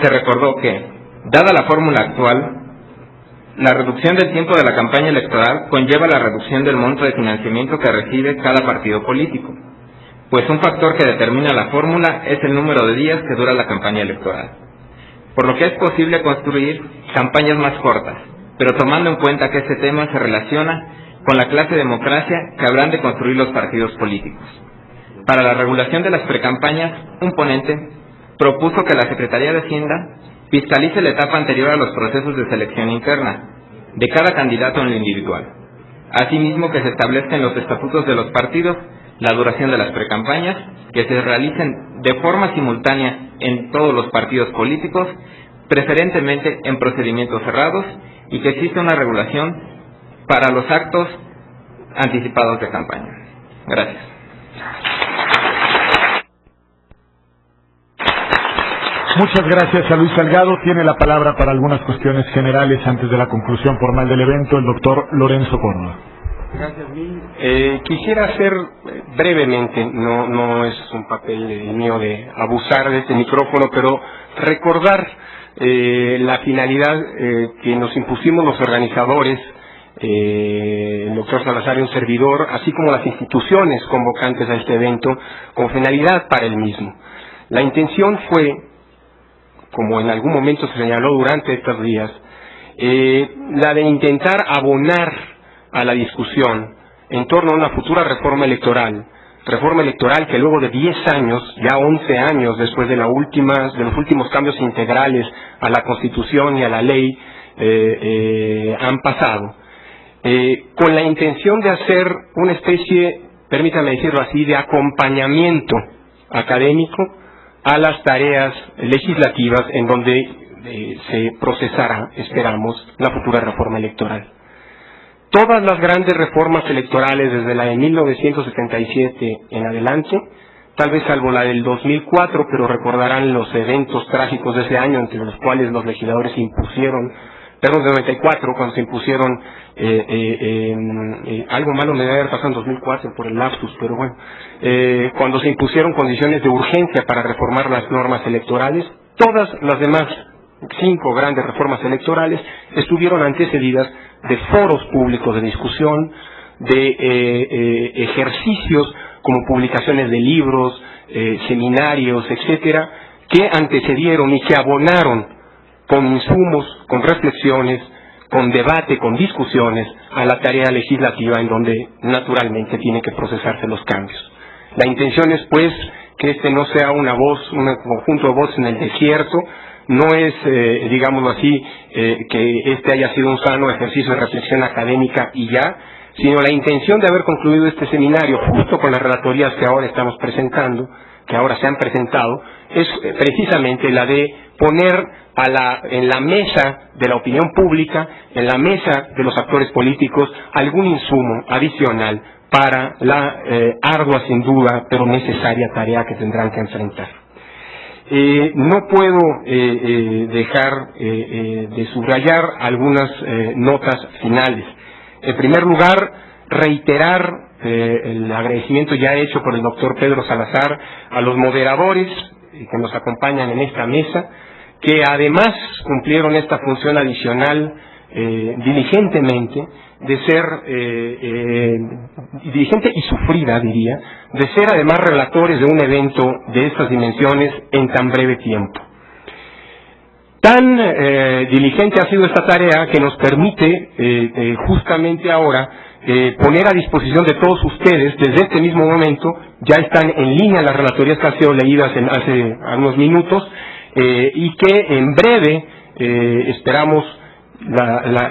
Se recordó que, dada la fórmula actual, la reducción del tiempo de la campaña electoral conlleva la reducción del monto de financiamiento que recibe cada partido político, pues un factor que determina la fórmula es el número de días que dura la campaña electoral, por lo que es posible construir campañas más cortas, pero tomando en cuenta que este tema se relaciona con la clase de democracia que habrán de construir los partidos políticos. Para la regulación de las precampañas, un ponente propuso que la Secretaría de Hacienda fiscalice la etapa anterior a los procesos de selección interna de cada candidato en lo individual. Asimismo, que se establezca en los estatutos de los partidos la duración de las precampañas, que se realicen de forma simultánea en todos los partidos políticos, preferentemente en procedimientos cerrados, y que exista una regulación para los actos anticipados de campaña. Gracias. Muchas gracias a Luis Salgado. Tiene la palabra para algunas cuestiones generales antes de la conclusión formal del evento el doctor Lorenzo Córdoba. Gracias, Mil. Quisiera hacer brevemente, no es un papel mío de abusar de este micrófono, pero recordar la finalidad que nos impusimos los organizadores, el doctor Salazar y un servidor, así como las instituciones convocantes a este evento, con finalidad para el mismo. La intención fue, como en algún momento se señaló durante estos días, la de intentar abonar a la discusión en torno a una futura reforma electoral que luego de 10 años, ya 11 años después de los últimos cambios integrales a la Constitución y a la ley, han pasado, con la intención de hacer una especie, permítame decirlo así, de acompañamiento académico a las tareas legislativas en donde se procesará, esperamos, la futura reforma electoral. Todas las grandes reformas electorales desde la de 1977 en adelante, tal vez salvo la del 2004, pero recordarán los eventos trágicos de ese año entre los cuales los legisladores se impusieron, perdón, de 94, cuando se impusieron, algo malo me debe haber pasado en 2004 por el lapsus, pero bueno, cuando se impusieron condiciones de urgencia para reformar las normas electorales, todas las demás 5 grandes reformas electorales estuvieron antecedidas de foros públicos de discusión, de ejercicios como publicaciones de libros, seminarios, etcétera, que antecedieron y que abonaron con insumos, con reflexiones, con debate, con discusiones a la tarea legislativa en donde naturalmente tienen que procesarse los cambios. La intención es pues que este no sea una voz, un conjunto de voces en el desierto. No es, digámoslo así, que este haya sido un sano ejercicio de reflexión académica y ya, sino la intención de haber concluido este seminario justo con las relatorías que ahora estamos presentando, que ahora se han presentado, es precisamente la de poner en la mesa de la opinión pública, en la mesa de los actores políticos, algún insumo adicional para la ardua, sin duda, pero necesaria tarea que tendrán que enfrentar. No puedo dejar de subrayar algunas notas finales. En primer lugar, reiterar el agradecimiento ya hecho por el doctor Pedro Salazar a los moderadores que nos acompañan en esta mesa, que además cumplieron esta función adicional diligentemente, de ser diligente y sufrida, diría, de ser además relatores de un evento de estas dimensiones en tan breve tiempo. Tan diligente ha sido esta tarea que nos permite justamente ahora poner a disposición de todos ustedes, desde este mismo momento, ya están en línea las relatorías que han sido leídas hace unos minutos, y que en breve esperamos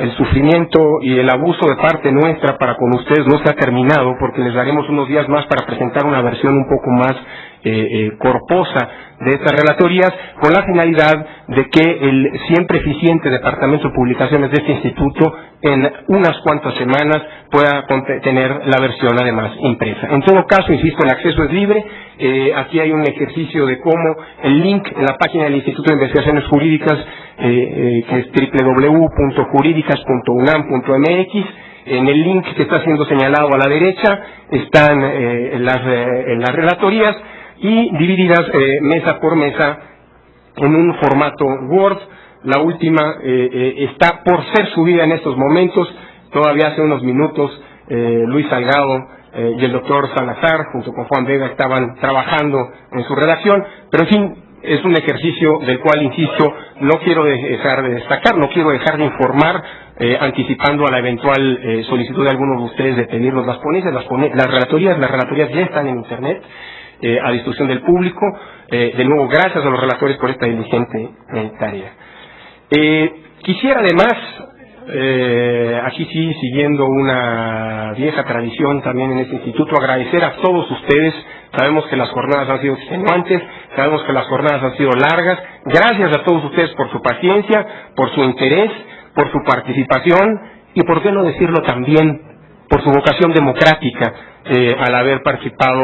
el sufrimiento y el abuso de parte nuestra para con ustedes no se ha terminado, porque les daremos unos días más para presentar una versión un poco más corposa de estas relatorías, con la finalidad de que el siempre eficiente Departamento de Publicaciones de este instituto en unas cuantas semanas pueda tener la versión además impresa. En todo caso, insisto, el acceso es libre. Aquí hay un ejercicio de cómo el link en la página del Instituto de Investigaciones Jurídicas, que es www.juridicas.unam.mx. En el link que está siendo señalado a la derecha están las relatorías, y divididas mesa por mesa en un formato Word. La última está por ser subida en estos momentos. Todavía hace unos minutos Luis Salgado y el doctor Salazar, junto con Juan Vega, estaban trabajando en su redacción, pero en fin, es un ejercicio del cual, insisto, no quiero dejar de destacar, no quiero dejar de informar, anticipando a la eventual solicitud de algunos de ustedes de pedirnos las ponencias. Las relatorías ya están en Internet, a disposición del público. De nuevo, gracias a los relatores por esta diligente tarea. Quisiera además, aquí sí, siguiendo una vieja tradición también en este instituto, agradecer a todos ustedes. Sabemos que las jornadas han sido extenuantes, sabemos que las jornadas han sido largas. Gracias a todos ustedes por su paciencia, por su interés, por su participación y, por qué no decirlo también, por su vocación democrática, al haber participado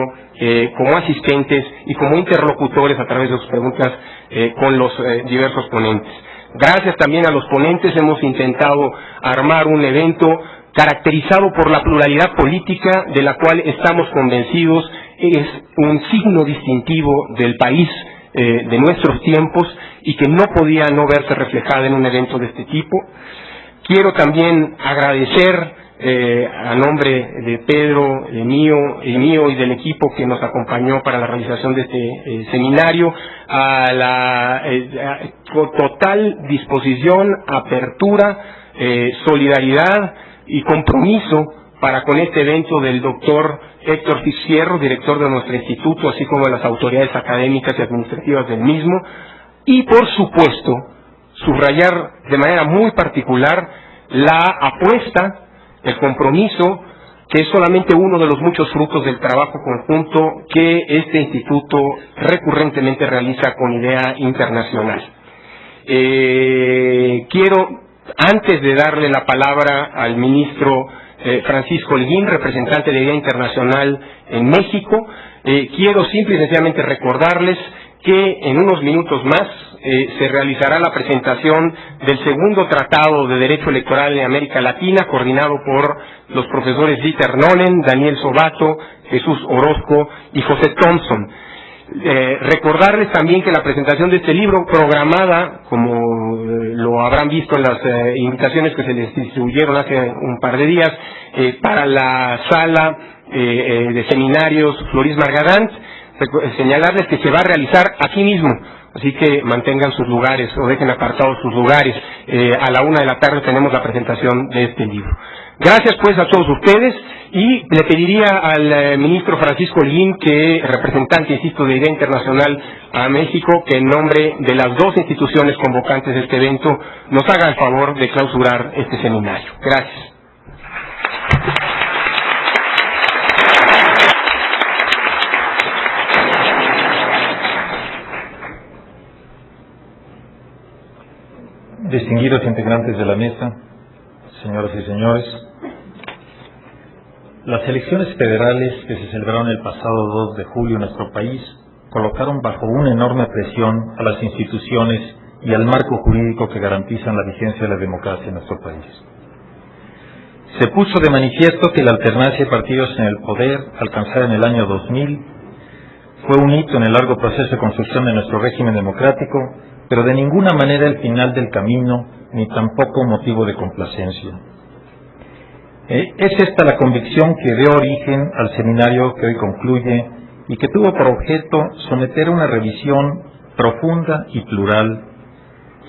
como asistentes y como interlocutores a través de sus preguntas con los diversos ponentes. Gracias también a los ponentes. Hemos intentado armar un evento caracterizado por la pluralidad política, de la cual estamos convencidos es un signo distintivo del país de nuestros tiempos, y que no podía no verse reflejada en un evento de este tipo. Quiero también agradecer a nombre de Pedro, mío y del equipo que nos acompañó para la realización de este seminario, a la total disposición, apertura, solidaridad y compromiso para con este evento del doctor Héctor Fizfierro, director de nuestro instituto, así como de las autoridades académicas y administrativas del mismo, y por supuesto subrayar de manera muy particular la apuesta, el compromiso, que es solamente uno de los muchos frutos del trabajo conjunto que este instituto recurrentemente realiza con idea internacional. Quiero, antes de darle la palabra al ministro Francisco Holguín, representante de Idea Internacional en México, quiero simple y sencillamente recordarles que en unos minutos más se realizará la presentación del segundo Tratado de Derecho Electoral en América Latina, coordinado por los profesores Dieter Nolen, Daniel Sobato, Jesús Orozco y José Thompson. Recordarles también que la presentación de este libro, programada, como lo habrán visto en las invitaciones que se les distribuyeron hace un par de días, para la sala de seminarios Floris Margadant, señalarles que se va a realizar aquí mismo, así que mantengan sus lugares o dejen apartados sus lugares. A la 1:00 p.m. tenemos la presentación de este libro. Gracias pues a todos ustedes, y le pediría al ministro Francisco Holguín, que representante, insisto, de Idea Internacional a México, que en nombre de las dos instituciones convocantes de este evento nos haga el favor de clausurar este seminario. Gracias. Distinguidos integrantes de la mesa, señoras y señores, las elecciones federales que se celebraron el pasado 2 de julio en nuestro país colocaron bajo una enorme presión a las instituciones y al marco jurídico que garantizan la vigencia de la democracia en nuestro país. Se puso de manifiesto que la alternancia de partidos en el poder, alcanzada en el año 2000, fue un hito en el largo proceso de construcción de nuestro régimen democrático, pero de ninguna manera el final del camino, ni tampoco motivo de complacencia. Es esta la convicción que dio origen al seminario que hoy concluye y que tuvo por objeto someter a una revisión profunda y plural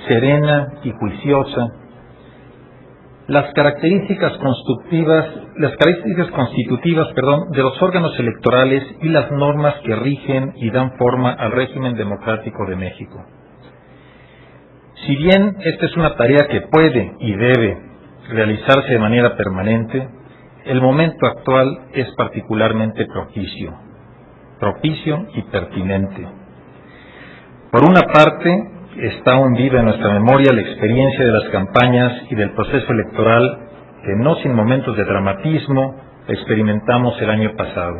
serena y juiciosa, las características constitutivas de los órganos electorales y las normas que rigen y dan forma al régimen democrático de México. Si bien esta es una tarea que puede y debe realizarse de manera permanente, el momento actual es particularmente propicio y pertinente. Por una parte, está aún viva en nuestra memoria la experiencia de las campañas y del proceso electoral que, no sin momentos de dramatismo, experimentamos el año pasado.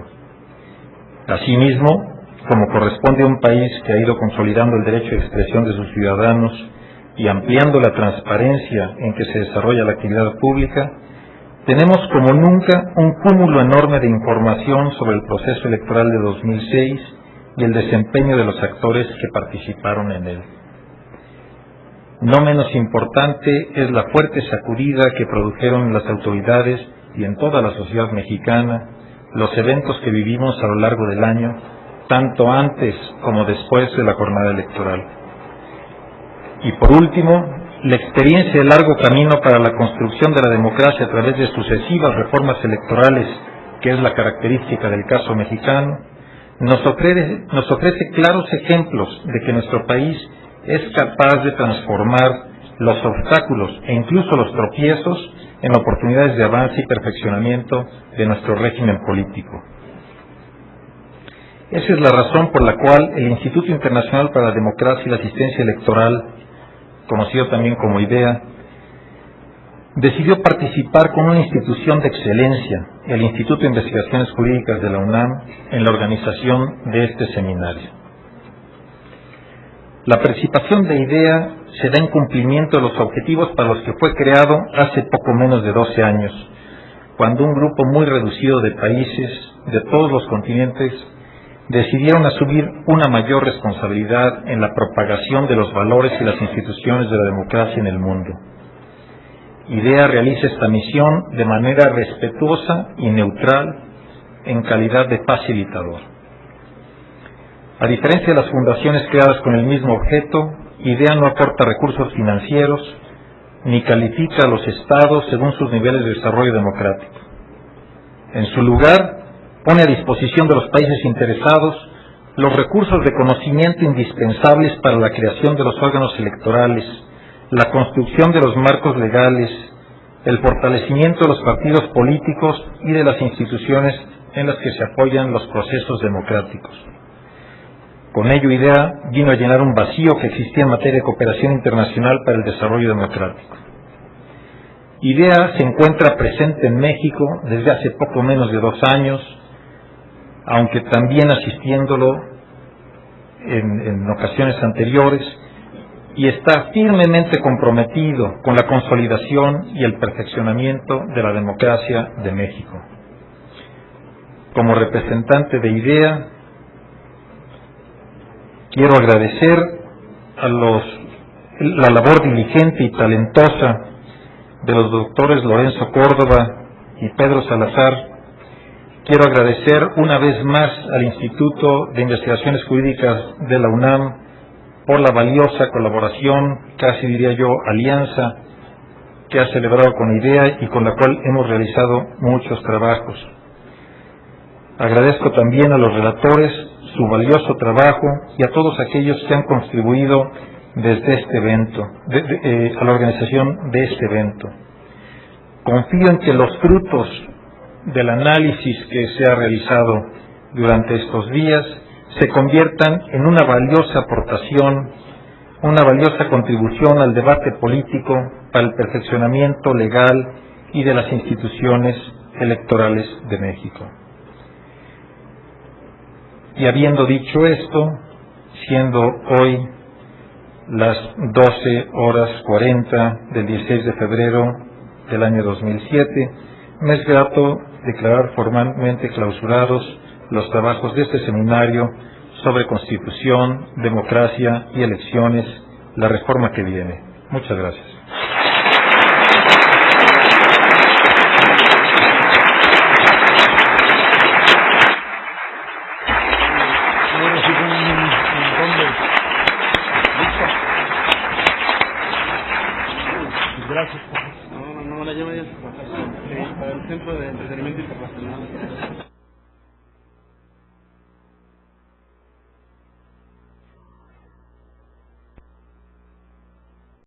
Asimismo, como corresponde a un país que ha ido consolidando el derecho de expresión de sus ciudadanos y ampliando la transparencia en que se desarrolla la actividad pública, tenemos como nunca un cúmulo enorme de información sobre el proceso electoral de 2006 y el desempeño de los actores que participaron en él. No menos importante es la fuerte sacudida que produjeron en las autoridades y en toda la sociedad mexicana los eventos que vivimos a lo largo del año, tanto antes como después de la jornada electoral. Y por último, la experiencia de largo camino para la construcción de la democracia a través de sucesivas reformas electorales, que es la característica del caso mexicano, nos ofrece claros ejemplos de que nuestro país es capaz de transformar los obstáculos e incluso los tropiezos en oportunidades de avance y perfeccionamiento de nuestro régimen político. Esa es la razón por la cual el Instituto Internacional para la Democracia y la Asistencia Electoral, conocido también como IDEA, decidió participar con una institución de excelencia, el Instituto de Investigaciones Jurídicas de la UNAM, en la organización de este seminario. La participación de IDEA se da en cumplimiento de los objetivos para los que fue creado hace poco menos de 12 años, cuando un grupo muy reducido de países de todos los continentes decidieron asumir una mayor responsabilidad en la propagación de los valores y las instituciones de la democracia en el mundo. IDEA realiza esta misión de manera respetuosa y neutral en calidad de facilitador. A diferencia de las fundaciones creadas con el mismo objeto, IDEA no aporta recursos financieros ni califica a los estados según sus niveles de desarrollo democrático. En su lugar, pone a disposición de los países interesados los recursos de conocimiento indispensables para la creación de los órganos electorales, la construcción de los marcos legales, el fortalecimiento de los partidos políticos y de las instituciones en las que se apoyan los procesos democráticos. Con ello, IDEA vino a llenar un vacío que existía en materia de cooperación internacional para el desarrollo democrático. IDEA se encuentra presente en México desde hace poco menos de 2 años, aunque también asistiéndolo en ocasiones anteriores, y está firmemente comprometido con la consolidación y el perfeccionamiento de la democracia de México. Como representante de IDEA, quiero agradecer a la labor diligente y talentosa de los doctores Lorenzo Córdoba y Pedro Salazar. Quiero agradecer una vez más al Instituto de Investigaciones Jurídicas de la UNAM por la valiosa colaboración, casi diría yo alianza, que ha celebrado con IDEA y con la cual hemos realizado muchos trabajos. Agradezco también a los relatores su valioso trabajo y a todos aquellos que han contribuido desde este evento, a la organización de este evento. Confío en que los frutos del análisis que se ha realizado durante estos días se conviertan en una valiosa aportación, una valiosa contribución al debate político para el perfeccionamiento legal y de las instituciones electorales de México. Y habiendo dicho esto, siendo hoy las 12:40 del 16 de febrero del año 2007, me es grato declarar formalmente clausurados los trabajos de este seminario sobre Constitución, Democracia y Elecciones, la reforma que viene. Muchas gracias. Gracias. No, la llevo ya para el Centro de Entretenimiento Internacional.